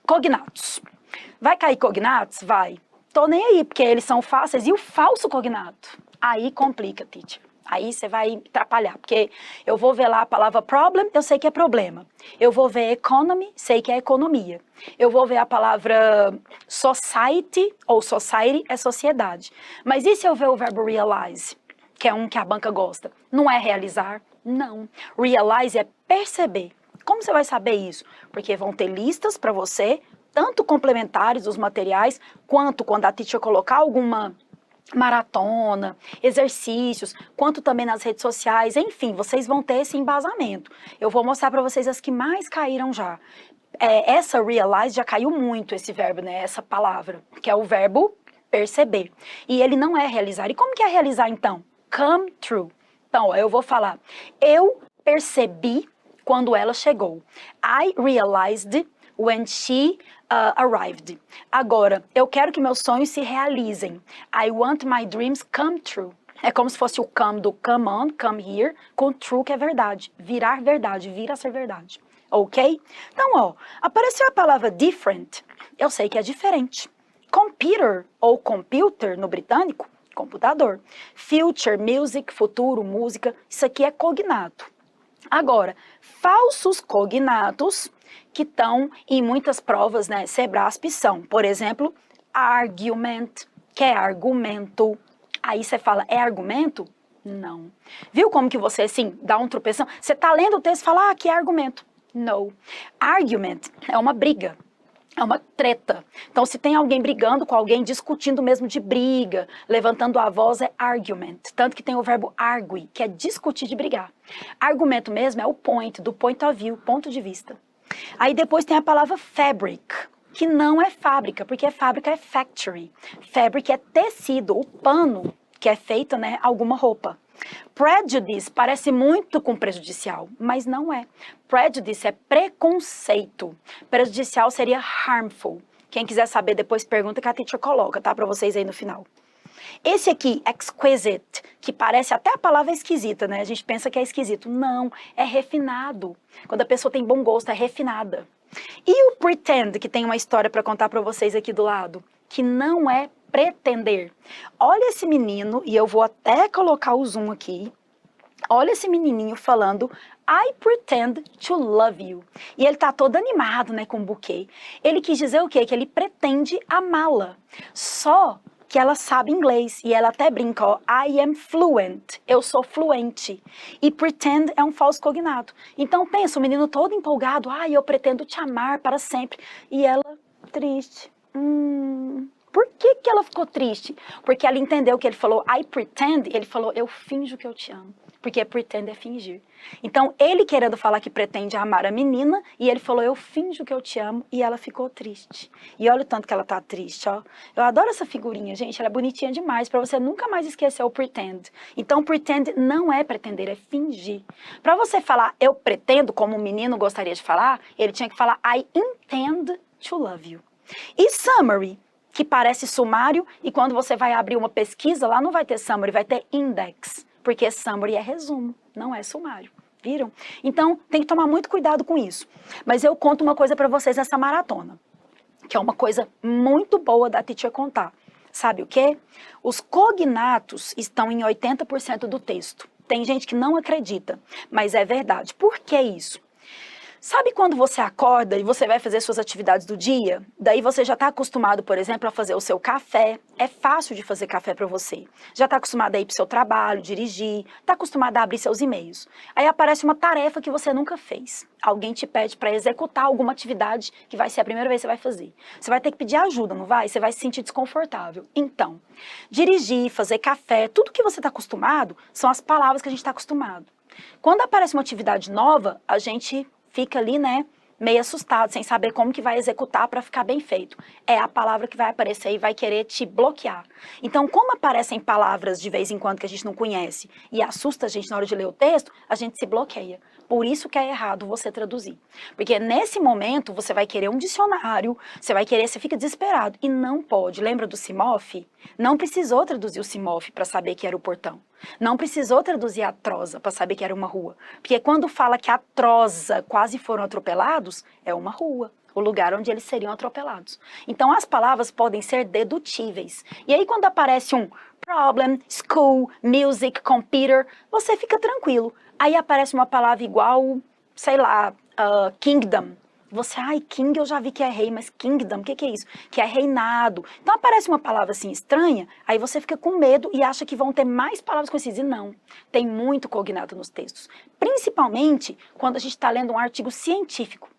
cognatos. Vai cair cognatos? Vai. Tô nem aí, porque eles são fáceis. E o falso cognato? Aí complica, teacher. Aí você vai atrapalhar, porque eu vou ver lá a palavra problem, eu sei que é problema. Eu vou ver economy, sei que é economia. Eu vou ver a palavra society, ou society, é sociedade. Mas e se eu ver o verbo realize, que é um que a banca gosta? Não é realizar? Não. Realize é perceber. Como você vai saber isso? Porque vão ter listas para você, tanto complementares dos materiais, quanto quando a teacher colocar alguma maratona, exercícios, quanto também nas redes sociais, enfim, vocês vão ter esse embasamento. Eu vou mostrar para vocês as que mais caíram já. Essa realize já caiu muito, esse verbo, né, essa palavra, que é o verbo perceber. E ele não é realizar. E como que é realizar, então? Come true. Então, eu vou falar, eu percebi quando ela chegou. I realized when she arrived. Agora, eu quero que meus sonhos se realizem. I want my dreams come true. É como se fosse o come do come on, come here, com true que é verdade. Virar verdade, vir a ser verdade. Ok? Então, ó, apareceu a palavra different, eu sei que é diferente. Computer ou computer no britânico, computador. Future, music, futuro, música, isso aqui é cognato. Agora, falsos cognatos que estão em muitas provas, né, Sebrasp são, por exemplo, argument, que é argumento. Aí você fala, é argumento? Não. Viu como que você, assim, dá um tropeção? Você tá lendo o texto e fala, que é argumento. No. Argument é uma briga. É uma treta. Então, se tem alguém brigando com alguém, discutindo mesmo de briga, levantando a voz, é argument. Tanto que tem o verbo argue, que é discutir de brigar. Argumento mesmo é o point, do point of view, ponto de vista. Aí depois tem a palavra fabric, que não é fábrica, porque fábrica é factory. Fabric é tecido, o pano que é feito, né, alguma roupa. Prejudice parece muito com prejudicial, mas não é. Prejudice é preconceito. Prejudicial seria harmful. Quem quiser saber depois pergunta que a teacher coloca, tá? Pra vocês aí no final. Esse aqui, exquisite, que parece até a palavra esquisita, né? A gente pensa que é esquisito. Não, é refinado. Quando a pessoa tem bom gosto, é refinada. E o pretend, que tem uma história pra contar pra vocês aqui do lado, que não é pretender. Olha esse menino, e eu vou até colocar o zoom aqui. Olha esse menininho falando, I pretend to love you. E ele tá todo animado, né, com o buquê. Ele quis dizer o quê? Que ele pretende amá-la. Só que ela sabe inglês. E ela até brinca, ó, I am fluent. Eu sou fluente. E pretend é um falso cognato. Então pensa, o menino todo empolgado, eu pretendo te amar para sempre. E ela, triste. Por que ela ficou triste? Porque ela entendeu que ele falou I pretend, ele falou eu finjo que eu te amo. Porque pretend é fingir. Então ele querendo falar que pretende amar a menina, e ele falou eu finjo que eu te amo, e ela ficou triste. E olha o tanto que ela tá triste, ó. Eu adoro essa figurinha, gente, ela é bonitinha demais, pra você nunca mais esquecer o pretend. Então pretend não é pretender, é fingir. Pra você falar eu pretendo, como o menino gostaria de falar, ele tinha que falar I intend to love you. E summary, que parece sumário, e quando você vai abrir uma pesquisa, lá não vai ter summary, vai ter index, porque summary é resumo, não é sumário, viram? Então, tem que tomar muito cuidado com isso. Mas eu conto uma coisa pra vocês nessa maratona, que é uma coisa muito boa da teacher contar. Sabe o quê? Os cognatos estão em 80% do texto. Tem gente que não acredita, mas é verdade. Por que isso? Sabe quando você acorda e você vai fazer suas atividades do dia? Daí você já está acostumado, por exemplo, a fazer o seu café. É fácil de fazer café para você. Já está acostumado a ir para o seu trabalho, dirigir, está acostumado a abrir seus e-mails. Aí aparece uma tarefa que você nunca fez. Alguém te pede para executar alguma atividade que vai ser a primeira vez que você vai fazer. Você vai ter que pedir ajuda, não vai? Você vai se sentir desconfortável. Então, dirigir, fazer café, tudo que você está acostumado são as palavras que a gente está acostumado. Quando aparece uma atividade nova, a gente fica ali, né, meio assustado, sem saber como que vai executar para ficar bem feito. É a palavra que vai aparecer e vai querer te bloquear. Então, como aparecem palavras de vez em quando que a gente não conhece e assusta a gente na hora de ler o texto, a gente se bloqueia. Por isso que é errado você traduzir. Porque nesse momento você vai querer um dicionário, você vai querer, você fica desesperado. E não pode. Lembra do Simof? Não precisou traduzir o Simof para saber que era o portão. Não precisou traduzir a Troza para saber que era uma rua. Porque quando fala que a Troza quase foram atropelados, é uma rua, o lugar onde eles seriam atropelados. Então as palavras podem ser dedutíveis. E aí quando aparece um problem, school, music, computer, você fica tranquilo. Aí aparece uma palavra igual, sei lá, kingdom. Você, king eu já vi que é rei, mas kingdom, o que é isso? Que é reinado. Então aparece uma palavra assim estranha, aí você fica com medo e acha que vão ter mais palavras conhecidas. E não, tem muito cognato nos textos. Principalmente quando a gente está lendo um artigo científico.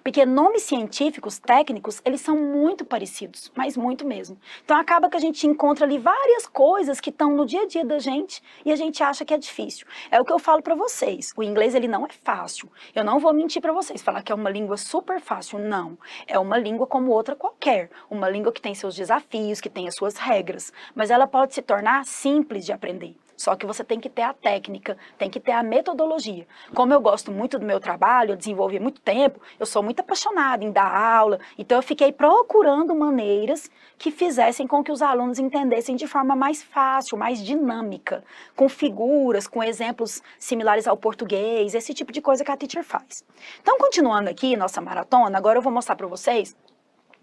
Porque nomes científicos, técnicos, eles são muito parecidos, mas muito mesmo. Então acaba que a gente encontra ali várias coisas que estão no dia a dia da gente e a gente acha que é difícil. É o que eu falo pra vocês, o inglês ele não é fácil. Eu não vou mentir pra vocês, falar que é uma língua super fácil, não. É uma língua como outra qualquer, uma língua que tem seus desafios, que tem as suas regras, mas ela pode se tornar simples de aprender. Só que você tem que ter a técnica, tem que ter a metodologia. Como eu gosto muito do meu trabalho, eu desenvolvi há muito tempo, eu sou muito apaixonada em dar aula, então eu fiquei procurando maneiras que fizessem com que os alunos entendessem de forma mais fácil, mais dinâmica, com figuras, com exemplos similares ao português, esse tipo de coisa que a teacher faz. Então, continuando aqui nossa maratona, agora eu vou mostrar para vocês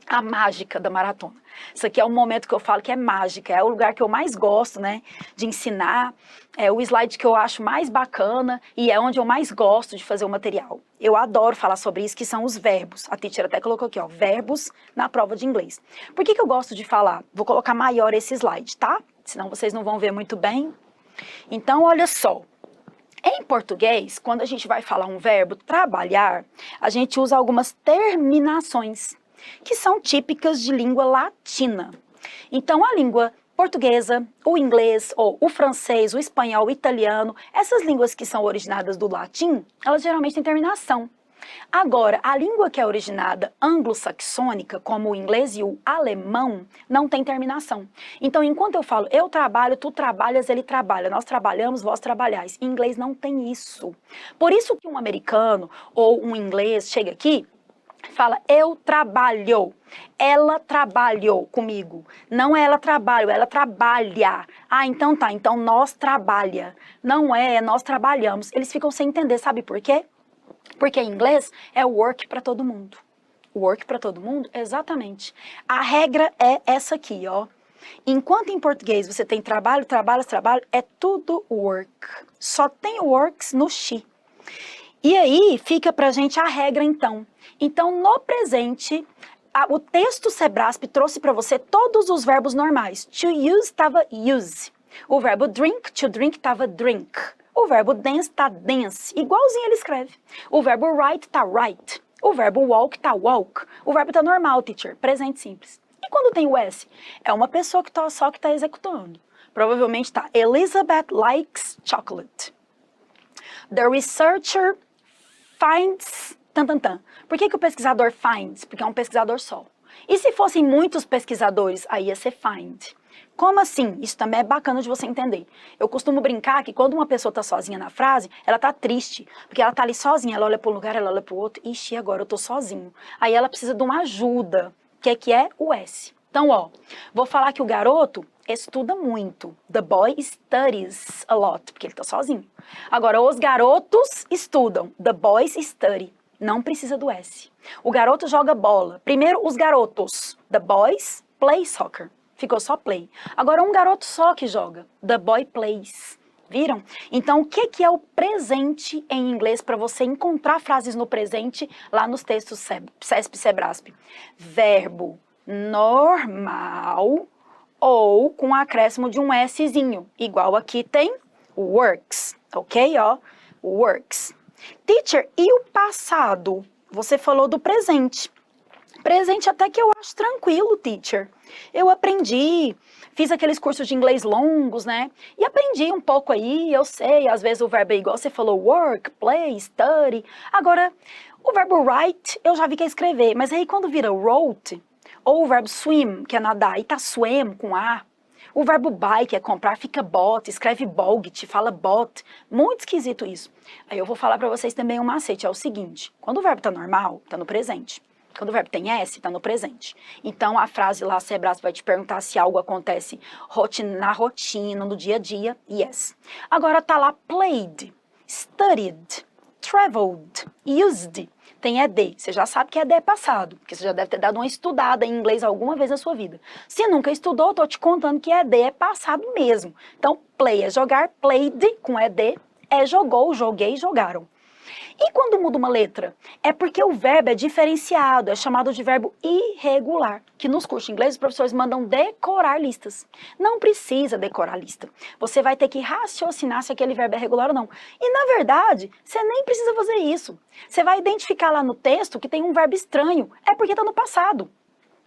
a mágica da maratona. Isso aqui é um momento que eu falo que é mágica, é o lugar que eu mais gosto, né, de ensinar, é o slide que eu acho mais bacana e é onde eu mais gosto de fazer o material. Eu adoro falar sobre isso, que são os verbos. A teacher até colocou aqui, ó, verbos na prova de inglês. Por que que eu gosto de falar? Vou colocar maior esse slide, tá? Senão vocês não vão ver muito bem. Então, olha só. Em português, quando a gente vai falar um verbo trabalhar, a gente usa algumas terminações que são típicas de língua latina. Então, a língua portuguesa, o inglês, ou o francês, o espanhol, o italiano, essas línguas que são originadas do latim, elas geralmente têm terminação. Agora, a língua que é originada anglo-saxônica, como o inglês e o alemão, não tem terminação. Então, enquanto eu falo eu trabalho, tu trabalhas, ele trabalha, nós trabalhamos, vós trabalhais. Em inglês não tem isso. Por isso que um americano ou um inglês chega aqui, fala eu trabalho, ela trabalhou comigo. Não é ela trabalha, ela trabalha. Ah, então tá, então nós trabalha. Não é nós trabalhamos. Eles ficam sem entender, sabe por quê? Porque em inglês é work para todo mundo. Work para todo mundo? Exatamente. A regra é essa aqui, ó. Enquanto em português você tem trabalho, trabalho, trabalho, é tudo work. Só tem works no she. E aí fica pra gente a regra então. Então no presente, o texto Sebrasp trouxe para você todos os verbos normais. To use estava use. O verbo drink, to drink estava drink. O verbo dance tá dance, igualzinho ele escreve. O verbo write tá write. O verbo walk tá walk. O verbo tá normal, teacher, presente simples. E quando tem o S? É uma pessoa que só que tá executando. Provavelmente tá Elizabeth likes chocolate. The researcher finds... Tan, tan, tan. Por que o pesquisador finds? Porque é um pesquisador só. E se fossem muitos pesquisadores, aí ia ser find. Como assim? Isso também é bacana de você entender. Eu costumo brincar que quando uma pessoa tá sozinha na frase, ela tá triste, porque ela tá ali sozinha, ela olha para um lugar, ela olha para o outro, ixi, agora eu tô sozinho. Aí ela precisa de uma ajuda, que é o S. Então, ó, vou falar que o garoto estuda muito. The boy studies a lot, porque ele tá sozinho. Agora, os garotos estudam. The boys study. Não precisa do S. O garoto joga bola. Primeiro, os garotos. The boys play soccer. Ficou só play. Agora, um garoto só que joga. The boy plays. Viram? Então, o que é o presente em inglês para você encontrar frases no presente lá nos textos CESP e Sebrasp? Verbo normal ou com acréscimo de um Szinho. Igual aqui tem works. Ok? Ó, works. Teacher, e o passado? Você falou do presente. Presente até que eu acho tranquilo, teacher. Eu aprendi, fiz aqueles cursos de inglês longos, né? E aprendi um pouco aí, eu sei, às vezes o verbo é igual você falou, work, play, study. Agora, o verbo write, eu já vi que é escrever, mas aí quando vira wrote, ou o verbo swim, que é nadar, e tá swim com A, o verbo buy, que é comprar, fica bought, escreve bought, fala bought. Muito esquisito isso. Aí eu vou falar pra vocês também um macete, é o seguinte, quando o verbo tá normal, tá no presente. Quando o verbo tem S, tá no presente. Então, a frase lá, Sebrasp vai te perguntar se algo acontece na rotina, no dia a dia, yes. Agora tá lá played, studied, traveled, used. Tem ED. Você já sabe que ED é passado, porque você já deve ter dado uma estudada em inglês alguma vez na sua vida. Se nunca estudou, tô te contando que ED é passado mesmo. Então, play é jogar, played com ED é jogou, joguei, jogaram. E quando muda uma letra? É porque o verbo é diferenciado, é chamado de verbo irregular, que nos cursos de inglês os professores mandam decorar listas. Não precisa decorar lista. Você vai ter que raciocinar se aquele verbo é regular ou não. E na verdade, você nem precisa fazer isso. Você vai identificar lá no texto que tem um verbo estranho, é porque está no passado.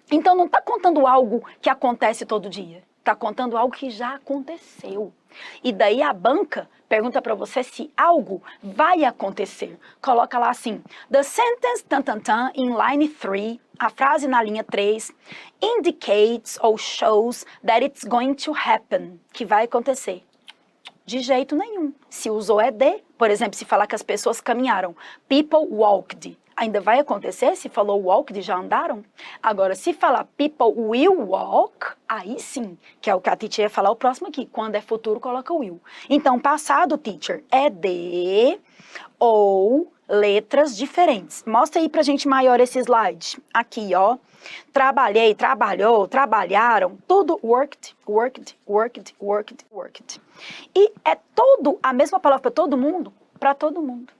Então não está contando algo que acontece todo dia. Está contando algo que já aconteceu. E daí a banca pergunta para você se algo vai acontecer. Coloca lá assim, the sentence tan, tan, tan, in line 3, a frase na linha 3, indicates ou shows that it's going to happen, que vai acontecer. De jeito nenhum. Se usou ED, por exemplo, se falar que as pessoas caminharam, people walked, ainda vai acontecer? Se falou walked, já andaram? Agora, se falar people will walk, aí sim, que é o que a teacher ia falar o próximo aqui. Quando é futuro, coloca will. Então, passado, teacher, é de ou letras diferentes. Mostra aí pra gente maior esse slide. Aqui, ó. Trabalhei, trabalhou, trabalharam, tudo worked, worked, worked, worked, worked. E é tudo a mesma palavra para todo mundo? Para todo mundo.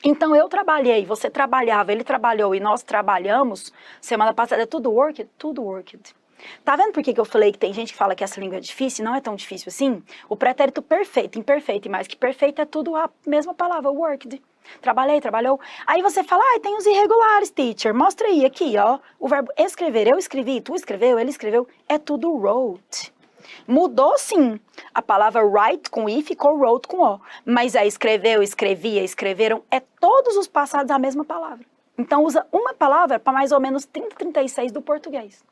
Então eu trabalhei, você trabalhava, ele trabalhou e nós trabalhamos. Semana passada é tudo worked, tudo worked. Tá vendo por que eu falei que tem gente que fala que essa língua é difícil? Não é tão difícil assim? O pretérito perfeito, imperfeito e mais que perfeito é tudo a mesma palavra, worked. Trabalhei, trabalhou. Aí você fala, tem os irregulares, teacher. Mostra aí, aqui, ó. O verbo escrever, eu escrevi, tu escreveu, ele escreveu. É tudo wrote. Mudou, sim. A palavra write com i ficou wrote com o. Mas a escreveu, escrevia, escreveram, é todos os passados a mesma palavra. Então usa uma palavra para mais ou menos 30, 36 do português.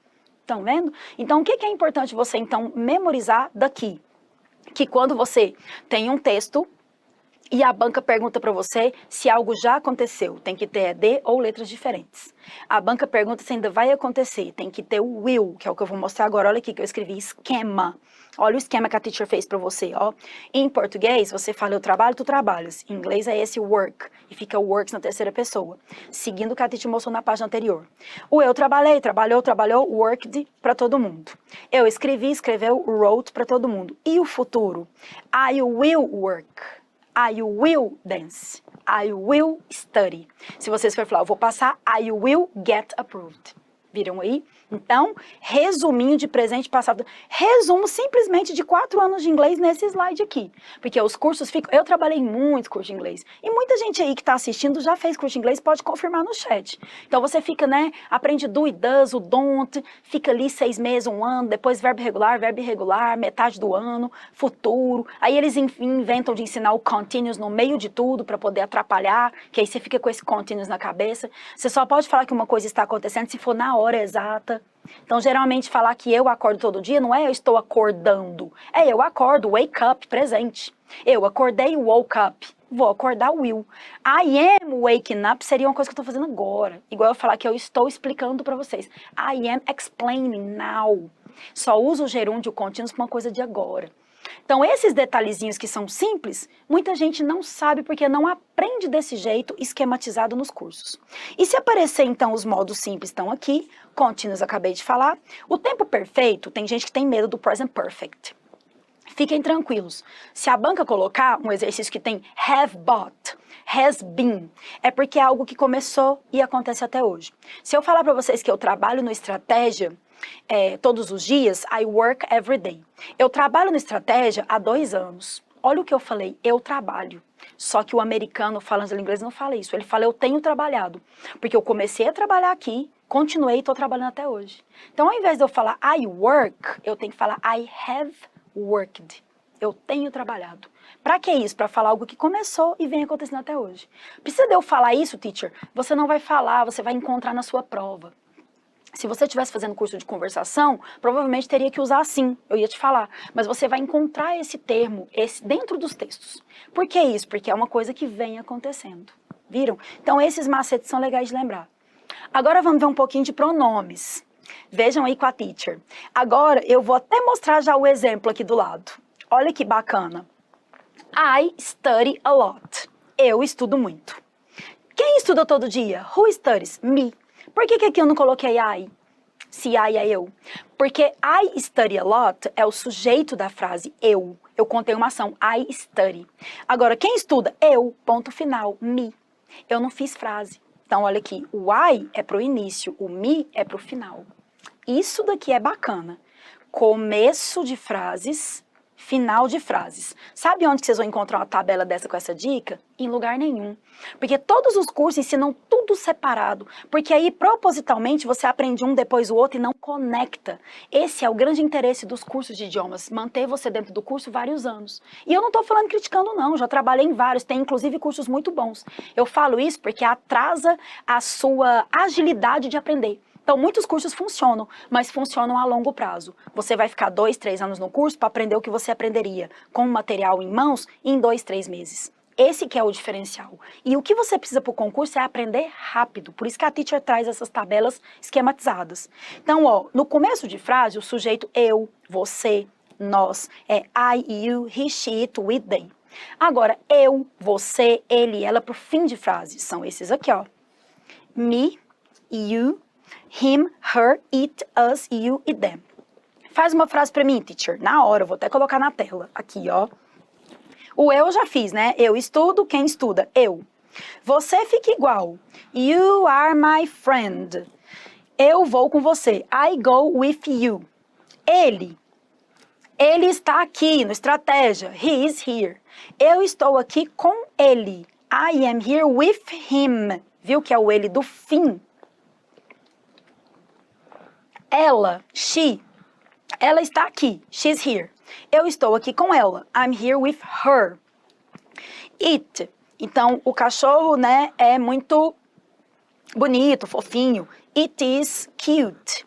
Estão vendo? Então, o que é importante você, então, memorizar daqui? Que quando você tem um texto e a banca pergunta para você se algo já aconteceu, tem que ter ED ou letras diferentes. A banca pergunta se ainda vai acontecer, tem que ter o will, que é o que eu vou mostrar agora. Olha aqui que eu escrevi esquema. Olha o esquema que a teacher fez para você, ó. Em português, você fala eu trabalho, tu trabalhas. Em inglês é esse work, e fica works na terceira pessoa, seguindo o que a teacher mostrou na página anterior. O eu trabalhei, trabalhou, trabalhou, worked para todo mundo. Eu escrevi, escreveu, wrote para todo mundo. E o futuro? I will work. I will dance. I will study. Se vocês forem falar, eu vou passar, I will get approved. Viram aí? Então, resuminho de presente, passado. Resumo simplesmente de 4 anos de inglês nesse slide aqui. Porque os cursos ficam... Eu trabalhei muito curso de inglês. E muita gente aí que está assistindo já fez curso de inglês, pode confirmar no chat. Então você fica, né? Aprende do e does, o don't, fica ali 6 meses, 1 ano, depois verbo irregular, metade do ano, futuro. Aí eles inventam de ensinar o continuous no meio de tudo para poder atrapalhar, que aí você fica com esse continuous na cabeça. Você só pode falar que uma coisa está acontecendo se for na hora exata. Então, geralmente, falar que eu acordo todo dia não é eu estou acordando. É eu acordo, wake up, presente. Eu acordei, woke up. Vou acordar, will. I am waking up seria uma coisa que eu estou fazendo agora. Igual eu falar que eu estou explicando para vocês. I am explaining now. Só uso o gerúndio contínuo para uma coisa de agora. Então, esses detalhezinhos que são simples, muita gente não sabe porque não aprende desse jeito esquematizado nos cursos. E se aparecer, então, os modos simples estão aqui, contínuos acabei de falar. O tempo perfeito, tem gente que tem medo do present perfect. Fiquem tranquilos. Se a banca colocar um exercício que tem have bought, has been, é porque é algo que começou e acontece até hoje. Se eu falar para vocês que eu trabalho no estratégia, todos os dias, I work every day. Eu trabalho na estratégia há 2 anos. Olha o que eu falei, eu trabalho. Só que o americano falando inglês não fala isso. Ele fala, eu tenho trabalhado. Porque eu comecei a trabalhar aqui, continuei e estou trabalhando até hoje. Então, ao invés de eu falar I work, eu tenho que falar I have worked. Eu tenho trabalhado. Para que isso? Para falar algo que começou e vem acontecendo até hoje. Precisa de eu falar isso, teacher? Você não vai falar, você vai encontrar na sua prova. Se você estivesse fazendo curso de conversação, provavelmente teria que usar assim, eu ia te falar. Mas você vai encontrar esse termo dentro dos textos. Por que isso? Porque é uma coisa que vem acontecendo. Viram? Então esses macetes são legais de lembrar. Agora vamos ver um pouquinho de pronomes. Vejam aí com a teacher. Agora eu vou até mostrar já o exemplo aqui do lado. Olha que bacana. I study a lot. Eu estudo muito. Quem estuda todo dia? Who studies? Me. Por que aqui eu não coloquei I? Se I é eu. Porque I study a lot é o sujeito da frase eu. Eu contei uma ação, I study. Agora, quem estuda? Eu, ponto final, me. Eu não fiz frase. Então, olha aqui, o I é pro início, o me é pro final. Isso daqui é bacana. Começo de frases, final de frases. Sabe onde que vocês vão encontrar uma tabela dessa com essa dica? Em lugar nenhum. Porque todos os cursos ensinam tudo separado. Porque aí, propositalmente, você aprende um depois o outro e não conecta. Esse é o grande interesse dos cursos de idiomas, manter você dentro do curso vários anos. E eu não estou falando criticando não, já trabalhei em vários, tem inclusive cursos muito bons. Eu falo isso porque atrasa a sua agilidade de aprender. Então, muitos cursos funcionam, mas funcionam a longo prazo. Você vai ficar 2, 3 anos no curso para aprender o que você aprenderia com o material em mãos em 2, 3 meses. Esse que é o diferencial. E o que você precisa para o concurso é aprender rápido. Por isso que a teacher traz essas tabelas esquematizadas. Então, ó, no começo de frase, o sujeito eu, você, nós, é I, you, he, she, it, we, they. Agora, eu, você, ele, ela, pro fim de frase, são esses aqui, ó. Me, you, him, her, it, us, you e them. Faz uma frase pra mim, teacher, na hora, eu vou até colocar na tela, aqui, ó. O eu já fiz, né? Eu estudo, quem estuda? Eu. Você fica igual. You are my friend. Eu vou com você. I go with you. Ele está aqui no estratégia. He is here. Eu estou aqui com ele. I am here with him. Viu que é o ele do fim? Ela, she, ela está aqui. She's here. Eu estou aqui com ela. I'm here with her. It. Então, o cachorro, né, é muito bonito, fofinho. It is cute.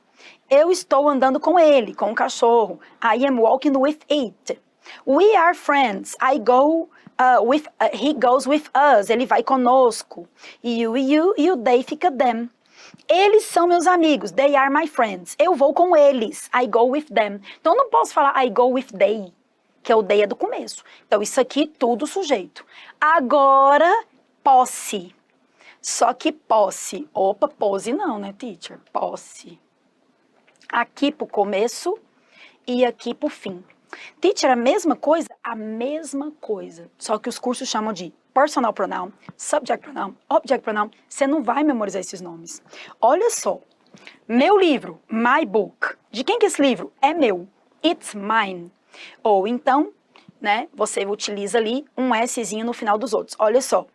Eu estou andando com ele, com o cachorro. I am walking with it. We are friends. I go with, he goes with us. Ele vai conosco. You e o they fica them. Eles são meus amigos. They are my friends. Eu vou com eles. I go with them. Então, não posso falar I go with they, que é o they é do começo. Então, isso aqui, tudo sujeito. Agora, posse. Só que posse. Opa, pose não, né, teacher? Posse. Aqui pro começo e aqui pro fim. Teacher, a mesma coisa? A mesma coisa. Só que os cursos chamam de personal pronoun, subject pronoun, object pronoun. Você não vai memorizar esses nomes. Olha só. Meu livro, my book. De quem que é esse livro? É meu. It's mine. Ou então, né, você utiliza ali um Szinho no final dos outros. Olha só.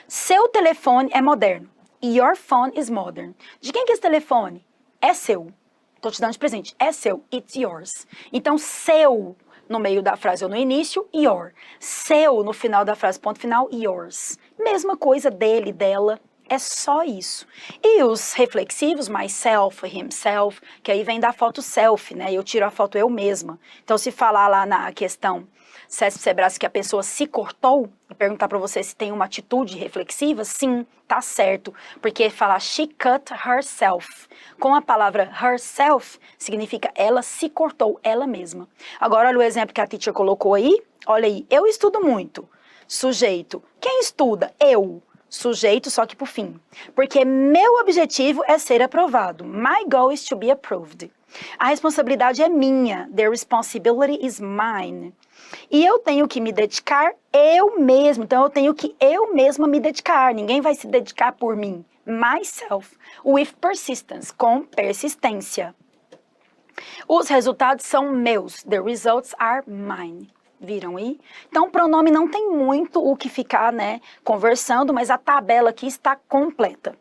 Seu telefone é moderno. Your phone is modern. De quem que é esse telefone? É seu. Estou te dando de presente. É seu. It's yours. Então, seu no meio da frase ou no início, your. Seu no final da frase, ponto final, yours. Mesma coisa dele, dela. É só isso. E os reflexivos, myself, himself, que aí vem da foto self, né? Eu tiro a foto eu mesma. Então, se falar lá na questão CESP Sebrasp que a pessoa se cortou, e perguntar para você se tem uma atitude reflexiva, sim, tá certo. Porque falar she cut herself, com a palavra herself, significa ela se cortou, ela mesma. Agora, olha o exemplo que a teacher colocou aí. Olha aí, eu estudo muito. Sujeito. Quem estuda? Eu. Sujeito, só que por fim. Porque meu objetivo é ser aprovado. My goal is to be approved. A responsabilidade é minha. The responsibility is mine. E eu tenho que me dedicar eu mesmo. Então, eu tenho que eu mesma me dedicar. Ninguém vai se dedicar por mim. Myself. With persistence. Com persistência. Os resultados são meus. The results are mine. Viram aí? Então, o pronome não tem muito o que ficar, né, conversando, mas a tabela aqui está completa.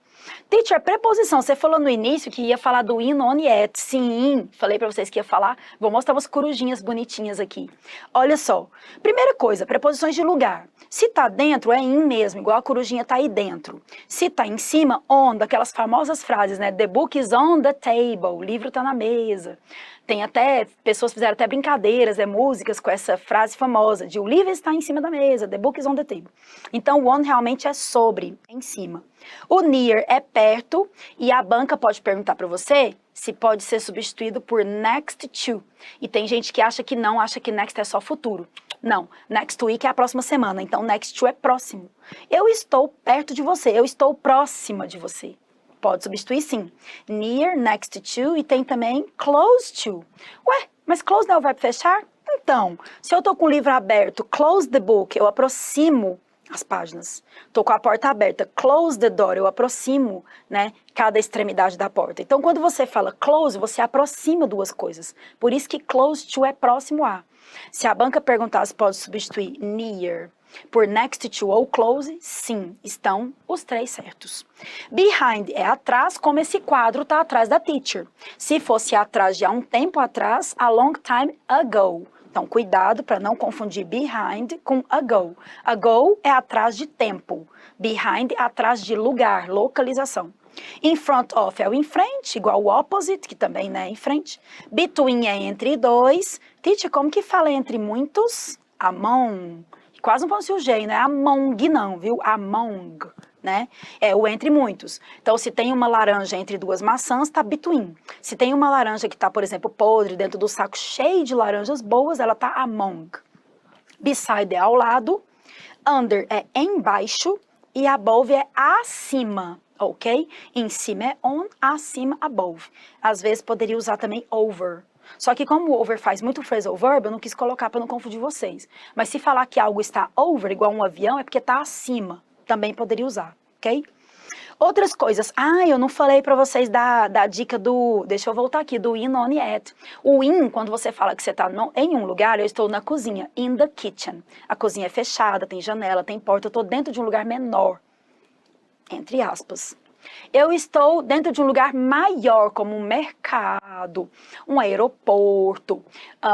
Teacher, preposição, você falou no início que ia falar do in, on e at. Sim, falei para vocês que ia falar. Vou mostrar umas corujinhas bonitinhas aqui. Olha só. Primeira coisa, preposições de lugar. Se tá dentro, é in mesmo, igual a corujinha tá aí dentro. Se tá em cima, on, daquelas famosas frases, né? The book is on the table, o livro tá na mesa. Tem até, pessoas fizeram até brincadeiras, músicas com essa frase famosa, de o livro está em cima da mesa, the book is on the table. Então, o on realmente é sobre, em cima. O near é perto, e a banca pode perguntar para você se pode ser substituído por next to. E tem gente que acha que não, acha que next é só futuro. Não, next week é a próxima semana, então next to é próximo. Eu estou perto de você, eu estou próxima de você. Pode substituir sim. Near, next to e tem também close to. Ué, mas close não é o verbo fechar? Então, se eu tô com o livro aberto, close the book, eu aproximo as páginas. Tô com a porta aberta, close the door, eu aproximo, né, cada extremidade da porta. Então, quando você fala close, você aproxima duas coisas. Por isso que close to é próximo a. Se a banca perguntar se pode substituir near por next to ou close, sim, estão os três certos. Behind é atrás, como esse quadro está atrás da teacher. Se fosse atrás de há um tempo atrás, a long time ago. Então, cuidado para não confundir behind com ago. Ago é atrás de tempo. Behind é atrás de lugar, localização. In front of é o em frente, igual o opposite, que também não é em frente. Between é entre dois. Teacher, como que fala entre muitos? Among. Quase não pronuncia o G, não é among não, viu? Among, né? É o entre muitos. Então, se tem uma laranja entre duas maçãs, tá between. Se tem uma laranja que tá, por exemplo, podre, dentro do saco cheio de laranjas boas, ela tá among. Beside é ao lado, under é embaixo e above é acima, ok? Em cima é on, acima, above. Às vezes poderia usar também over. Só que como o over faz muito phrasal verb, eu não quis colocar para não confundir vocês. Mas se falar que algo está over, igual um avião, é porque está acima. Também poderia usar, ok? Outras coisas. Eu não falei para vocês da dica do... Deixa eu voltar aqui, do in, on e at. O in, quando você fala que você está em um lugar, eu estou na cozinha, in the kitchen. A cozinha é fechada, tem janela, tem porta, eu estou dentro de um lugar menor, entre aspas. Eu estou dentro de um lugar maior, como um mercado, um aeroporto,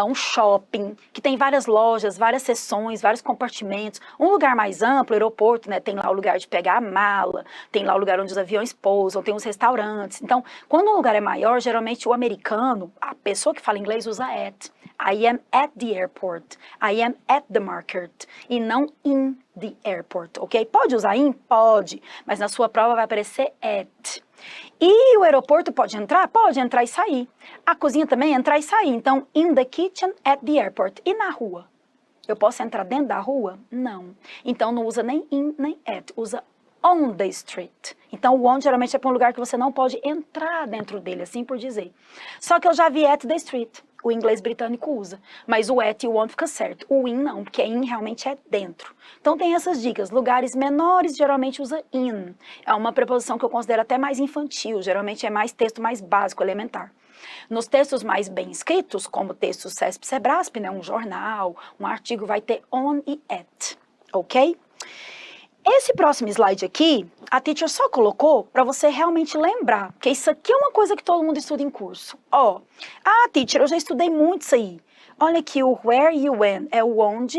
um shopping, que tem várias lojas, várias seções, vários compartimentos. Um lugar mais amplo, aeroporto, né, tem lá o lugar de pegar a mala, tem lá o lugar onde os aviões pousam, tem os restaurantes. Então, quando um lugar é maior, geralmente o americano, a pessoa que fala inglês usa at. I am at the airport. I am at the market. E não in the airport, ok? Pode usar in? Pode. Mas na sua prova vai aparecer at. E o aeroporto pode entrar? Pode entrar e sair. A cozinha também entrar e sair. Então, in the kitchen, at the airport. E na rua? Eu posso entrar dentro da rua? Não. Então, não usa nem in, nem at. Usa on the street. Então, o on geralmente é para um lugar que você não pode entrar dentro dele, assim por dizer. Só que eu já vi at the street. O inglês britânico usa, mas o at e o on fica certo. O in não, porque in realmente é dentro. Então tem essas dicas. Lugares menores geralmente usa in. É uma preposição que eu considero até mais infantil, geralmente é mais texto mais básico, elementar. Nos textos mais bem escritos, como textos CESP-SEBRASP, né, um jornal, um artigo, vai ter on e at, ok? Esse próximo slide aqui, a teacher só colocou para você realmente lembrar, porque isso aqui é uma coisa que todo mundo estuda em curso. Teacher, eu já estudei muito isso aí. Olha aqui, o where e o when é o onde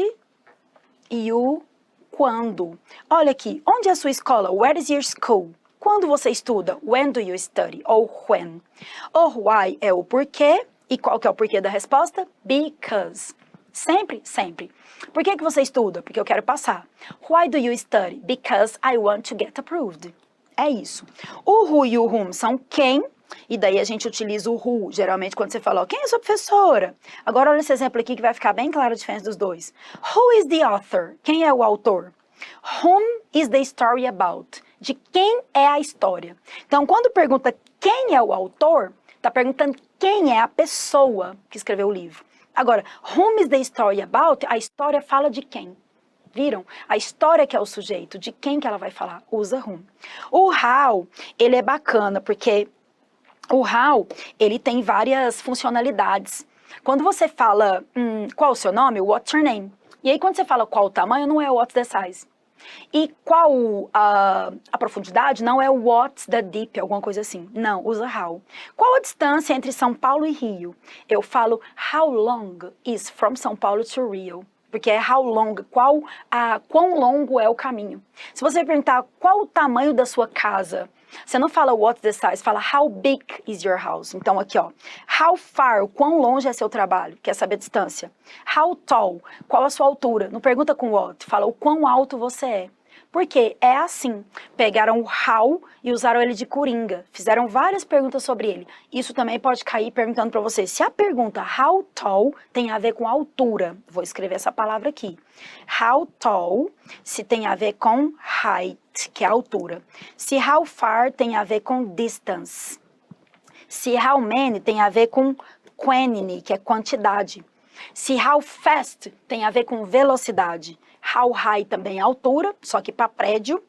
e o quando. Olha aqui, onde é a sua escola? Where is your school? Quando você estuda? When do you study? Ou when. O why é o porquê. E qual que é o porquê da resposta? Because. Sempre, sempre. Por que você estuda? Porque eu quero passar. Why do you study? Because I want to get approved. É isso. O who e o whom são quem, e daí a gente utiliza o who, geralmente quando você fala, quem é sua professora? Agora olha esse exemplo aqui que vai ficar bem claro a diferença dos dois. Who is the author? Quem é o autor? Whom is the story about? De quem é a história? Então, quando pergunta quem é o autor, está perguntando quem é a pessoa que escreveu o livro. Agora, whom is the story about? A história fala de quem? Viram? A história que é o sujeito, de quem que ela vai falar? Usa whom. O how, ele é bacana, porque o how, ele tem várias funcionalidades. Quando você fala, qual o seu nome? What's your name? E aí quando você fala qual o tamanho, não é what's the size. E qual a profundidade? Não é what's the deep, alguma coisa assim. Não, usa how. Qual a distância entre São Paulo e Rio? Eu falo how long is from São Paulo to Rio. Porque é how long, quão longo é o caminho. Se você perguntar qual o tamanho da sua casa, você não fala what's the size, fala how big is your house. Então aqui ó, how far, o quão longe é seu trabalho, quer saber a distância. How tall, qual a sua altura, não pergunta com what, fala o quão alto você é. Porque é assim, pegaram o how e usaram ele de coringa, fizeram várias perguntas sobre ele. Isso também pode cair perguntando para você, se a pergunta how tall tem a ver com altura, vou escrever essa palavra aqui. How tall, se tem a ver com height, que é altura. Se how far tem a ver com distance. Se how many tem a ver com quantity, que é quantidade. Se how fast tem a ver com velocidade. How high também é altura, só que para prédio.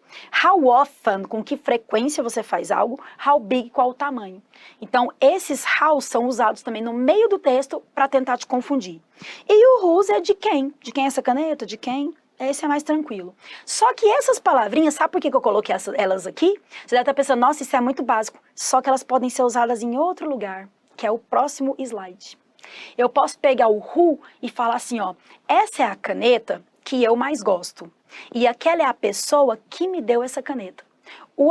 How often, com que frequência você faz algo. How big, qual o tamanho. Então, esses how são usados também no meio do texto para tentar te confundir. E o whose é de quem? De quem é essa caneta? De quem? Esse é mais tranquilo. Só que essas palavrinhas, sabe por que eu coloquei elas aqui? Você deve estar pensando, nossa, isso é muito básico. Só que elas podem ser usadas em outro lugar, que é o próximo slide. Eu posso pegar o who e falar assim, ó, essa é a caneta que eu mais gosto. E aquela é a pessoa que me deu essa caneta.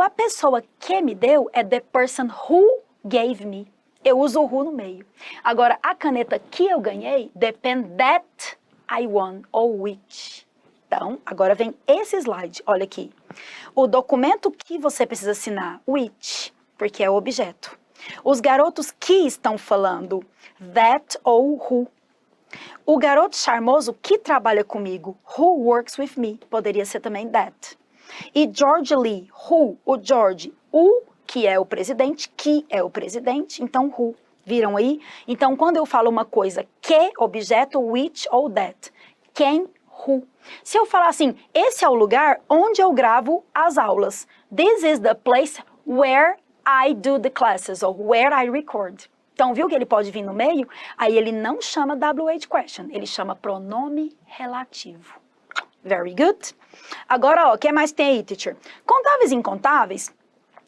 A pessoa que me deu é the person who gave me. Eu uso o who no meio. Agora, a caneta que eu ganhei, depend that I won, ou which. Então, agora vem esse slide, olha aqui. O documento que você precisa assinar, which, porque é o objeto. Os garotos que estão falando, that ou who. O garoto charmoso que trabalha comigo, who works with me, poderia ser também that. E George Lee, who, o George, o que é o presidente, que é o presidente, então who. Viram aí? Então, quando eu falo uma coisa que, objeto, which ou that. Quem, who. Se eu falar assim, esse é o lugar onde eu gravo as aulas. This is the place where I do the classes, ou where I record. Então, viu que ele pode vir no meio? Aí ele não chama WH question, ele chama pronome relativo. Very good. Agora, ó, o que mais tem aí, teacher? Contáveis e incontáveis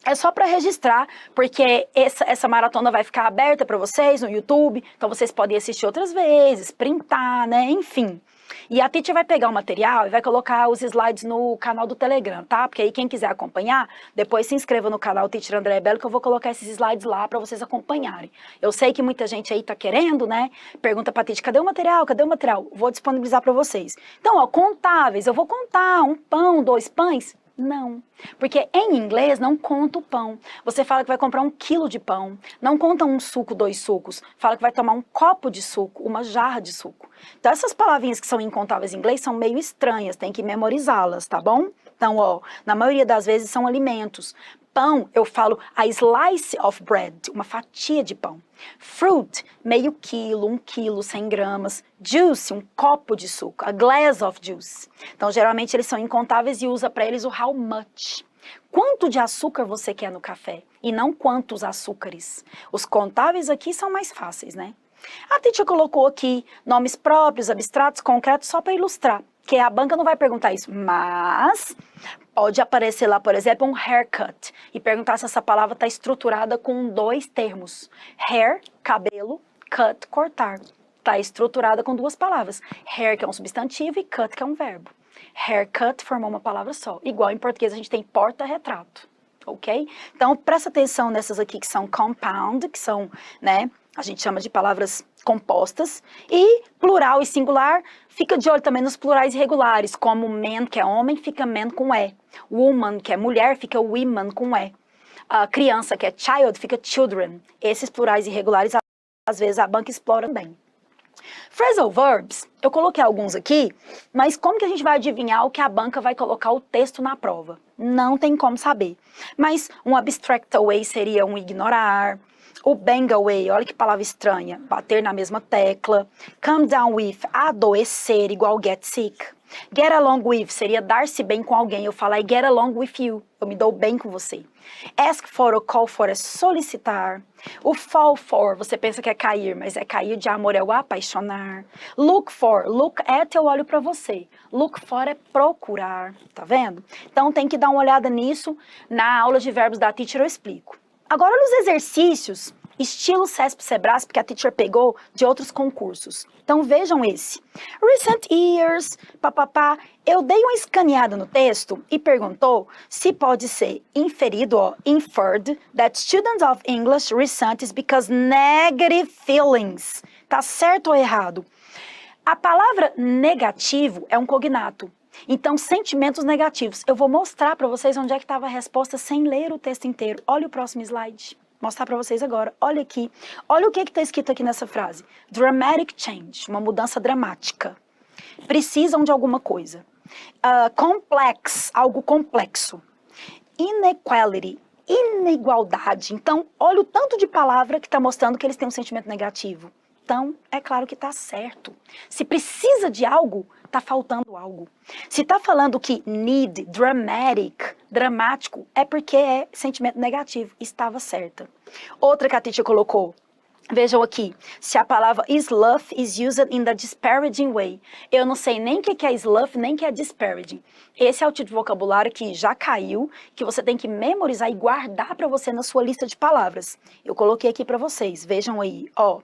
é só para registrar, porque essa maratona vai ficar aberta para vocês no YouTube, então vocês podem assistir outras vezes, printar, né, enfim. E a teacher vai pegar o material e vai colocar os slides no canal do Telegram, tá? Porque aí quem quiser acompanhar, depois se inscreva no canal Teacher André Bello, que eu vou colocar esses slides lá para vocês acompanharem. Eu sei que muita gente aí tá querendo, né? Pergunta pra teacher, cadê o material? Cadê o material? Vou disponibilizar para vocês. Então, ó, contáveis, eu vou contar um pão, 2 pães? Não, porque em inglês não conta o pão. Você fala que vai comprar 1 quilo de pão, não conta 1 suco, 2 sucos. Fala que vai tomar 1 copo de suco, uma jarra de suco. Então essas palavrinhas que são incontáveis em inglês são meio estranhas, tem que memorizá-las, tá bom? Então, ó, na maioria das vezes são alimentos. Pão, eu falo a slice of bread, uma fatia de pão. Fruit, meio quilo, 1 quilo, 100 gramas. Juice, 1 copo de suco, a glass of juice. Então, geralmente, eles são incontáveis e usa para eles o how much. Quanto de açúcar você quer no café? E não quantos açúcares. Os contáveis aqui são mais fáceis, né? A teacher colocou aqui nomes próprios, abstratos, concretos, só para ilustrar. Que a banca não vai perguntar isso, mas pode aparecer lá, por exemplo, um haircut e perguntar se essa palavra está estruturada com 2 termos. Hair, cabelo, cut, cortar. Está estruturada com 2 palavras. Hair, que é um substantivo, e cut, que é um verbo. Haircut formou uma palavra só. Igual em português a gente tem porta-retrato, ok? Então, presta atenção nessas aqui que são compound, que são, né, a gente chama de palavras compostas, e plural e singular, fica de olho também nos plurais irregulares, como man, que é homem, fica man com E. Woman, que é mulher, fica women com E. A criança, que é child, fica children. Esses plurais irregulares, às vezes, a banca explora bem. Phrasal verbs, eu coloquei alguns aqui, mas como que a gente vai adivinhar o que a banca vai colocar o texto na prova? Não tem como saber. Mas um abstract away seria um ignorar. O bang away, olha que palavra estranha, bater na mesma tecla. Come down with, adoecer, igual get sick. Get along with seria dar-se bem com alguém. Eu falo, I get along with you, eu me dou bem com você. Ask for ou call for é solicitar. O fall for, você pensa que é cair, mas é cair de amor, é o apaixonar. Look for, look at, eu olho pra você. Look for é procurar, tá vendo? Então tem que dar uma olhada nisso, na aula de verbos da teacher eu explico. Agora nos exercícios, estilo CESP-Sebrasp, que a teacher pegou de outros concursos. Então vejam esse. Recent years, papapá. Eu dei uma escaneada no texto e perguntou se pode ser inferido, ó, inferred, that students of English resent is because negative feelings. Tá certo ou errado? A palavra negativo é um cognato. Então, sentimentos negativos. Eu vou mostrar para vocês onde é que estava a resposta sem ler o texto inteiro. Olha o próximo slide. Mostrar para vocês agora. Olha aqui. Olha o que está escrito aqui nessa frase. Dramatic change, uma mudança dramática. Precisam de alguma coisa. Complex, algo complexo. Inequality, inigualdade. Então, olha o tanto de palavra que está mostrando que eles têm um sentimento negativo. Então, é claro que está certo. Se precisa de algo, está faltando algo. Se está falando que need, dramatic, dramático, é porque é sentimento negativo. Estava certa. Outra que a teacher colocou. Vejam aqui, se a palavra slough is used in the disparaging way. Eu não sei nem o que é slough, nem o que é disparaging. Esse é o tipo de vocabulário que já caiu, que você tem que memorizar e guardar para você na sua lista de palavras. Eu coloquei aqui para vocês, vejam aí, ó.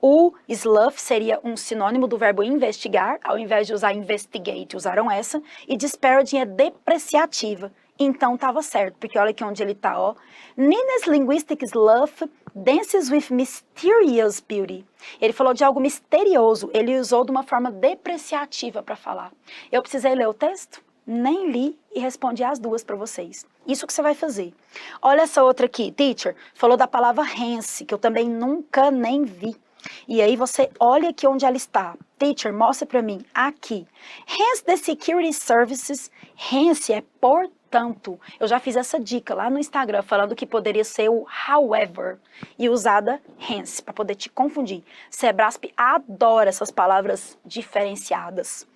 O slough seria um sinônimo do verbo investigar, ao invés de usar investigate, usaram essa. E disparaging é depreciativa. Então estava certo, porque olha aqui onde ele está, ó. Nina's linguistic slough dances with mysterious beauty. Ele falou de algo misterioso, ele usou de uma forma depreciativa para falar. Eu precisei ler o texto? Nem li e respondi as duas para vocês. Isso que você vai fazer. Olha essa outra aqui, teacher, falou da palavra hence, que eu também nunca nem vi. E aí você olha aqui onde ela está. Teacher, mostra para mim. Aqui. Hence the security services. Hence é portanto. Eu já fiz essa dica lá no Instagram, falando que poderia ser o however. E usada hence, para poder te confundir. Sebrasp adora essas palavras diferenciadas.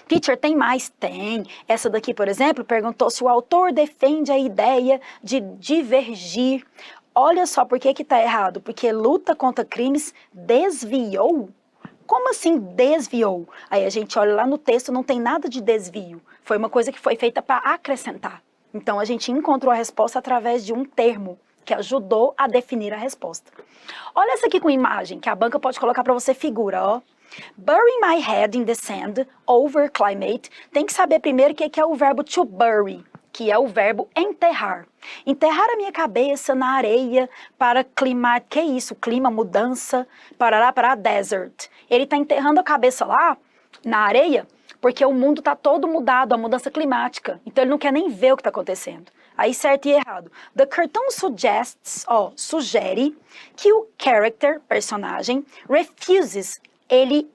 Teacher, tem mais? Tem. Essa daqui, por exemplo, perguntou se o autor defende a ideia de divergir. Olha só por que tá errado. Porque luta contra crimes desviou. Como assim desviou? Aí a gente olha lá no texto, não tem nada de desvio. Foi uma coisa que foi feita para acrescentar. Então a gente encontrou a resposta através de um termo que ajudou a definir a resposta. Olha essa aqui com imagem, que a banca pode colocar para você figura, ó. Bury my head in the sand, over climate. Tem que saber primeiro o que é o verbo to bury, que é o verbo enterrar. Enterrar a minha cabeça na areia para clima, que é isso? Clima, mudança, para desert. Ele está enterrando a cabeça lá, na areia, porque o mundo está todo mudado, a mudança climática. Então ele não quer nem ver o que está acontecendo. Aí certo e errado. The cartoon suggests, ó, sugere que o character, personagem, refuses, ele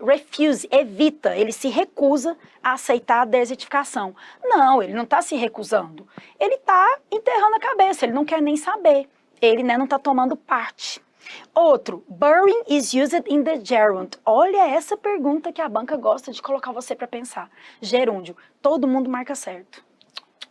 refuse, evita, ele se recusa a aceitar a desertificação. Não, ele não está se recusando. Ele está enterrando a cabeça, ele não quer nem saber. Ele, né, não está tomando parte. Outro, burying is used in the gerund. Olha essa pergunta que a banca gosta de colocar você para pensar. Gerúndio, todo mundo marca certo.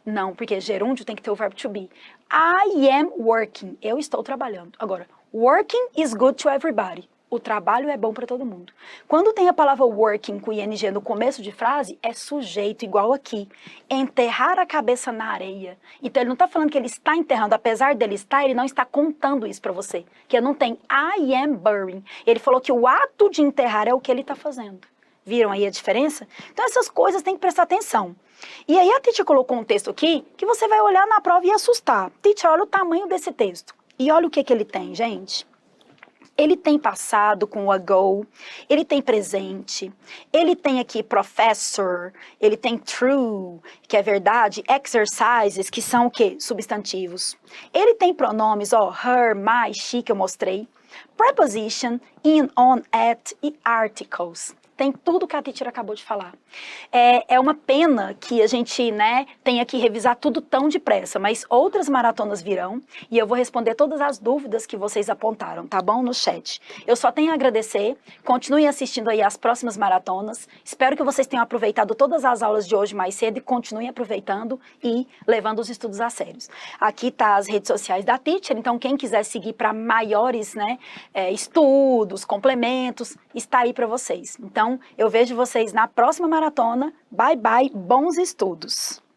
Não, porque gerúndio tem que ter o verbo to be. I am working, eu estou trabalhando. Agora, working is good to everybody. O trabalho é bom para todo mundo. Quando tem a palavra working com ing no começo de frase, é sujeito, igual aqui. Enterrar a cabeça na areia. Então ele não está falando que ele está enterrando, apesar dele estar, ele não está contando isso para você. Que não tem I am burying. Ele falou que o ato de enterrar é o que ele está fazendo. Viram aí a diferença? Então essas coisas tem que prestar atenção. E aí a teacher colocou um texto aqui que você vai olhar na prova e assustar. Teacher, olha o tamanho desse texto. E olha o que ele tem, gente. Ele tem passado com o ago, ele tem presente, ele tem aqui professor, ele tem true, que é verdade, exercises, que são o quê? Substantivos. Ele tem pronomes, ó, her, my, she, que eu mostrei, preposition, in, on, at e articles. Tem tudo que a teacher acabou de falar. É uma pena que a gente, né, tenha que revisar tudo tão depressa, mas outras maratonas virão e eu vou responder todas as dúvidas que vocês apontaram, tá bom? No chat. Eu só tenho a agradecer, continuem assistindo aí as próximas maratonas, espero que vocês tenham aproveitado todas as aulas de hoje mais cedo e continuem aproveitando e levando os estudos a sérios. Aqui tá as redes sociais da teacher, então quem quiser seguir para maiores, né, estudos, complementos, está aí para vocês. Então, eu vejo vocês na próxima maratona. Bye, bye, bons estudos!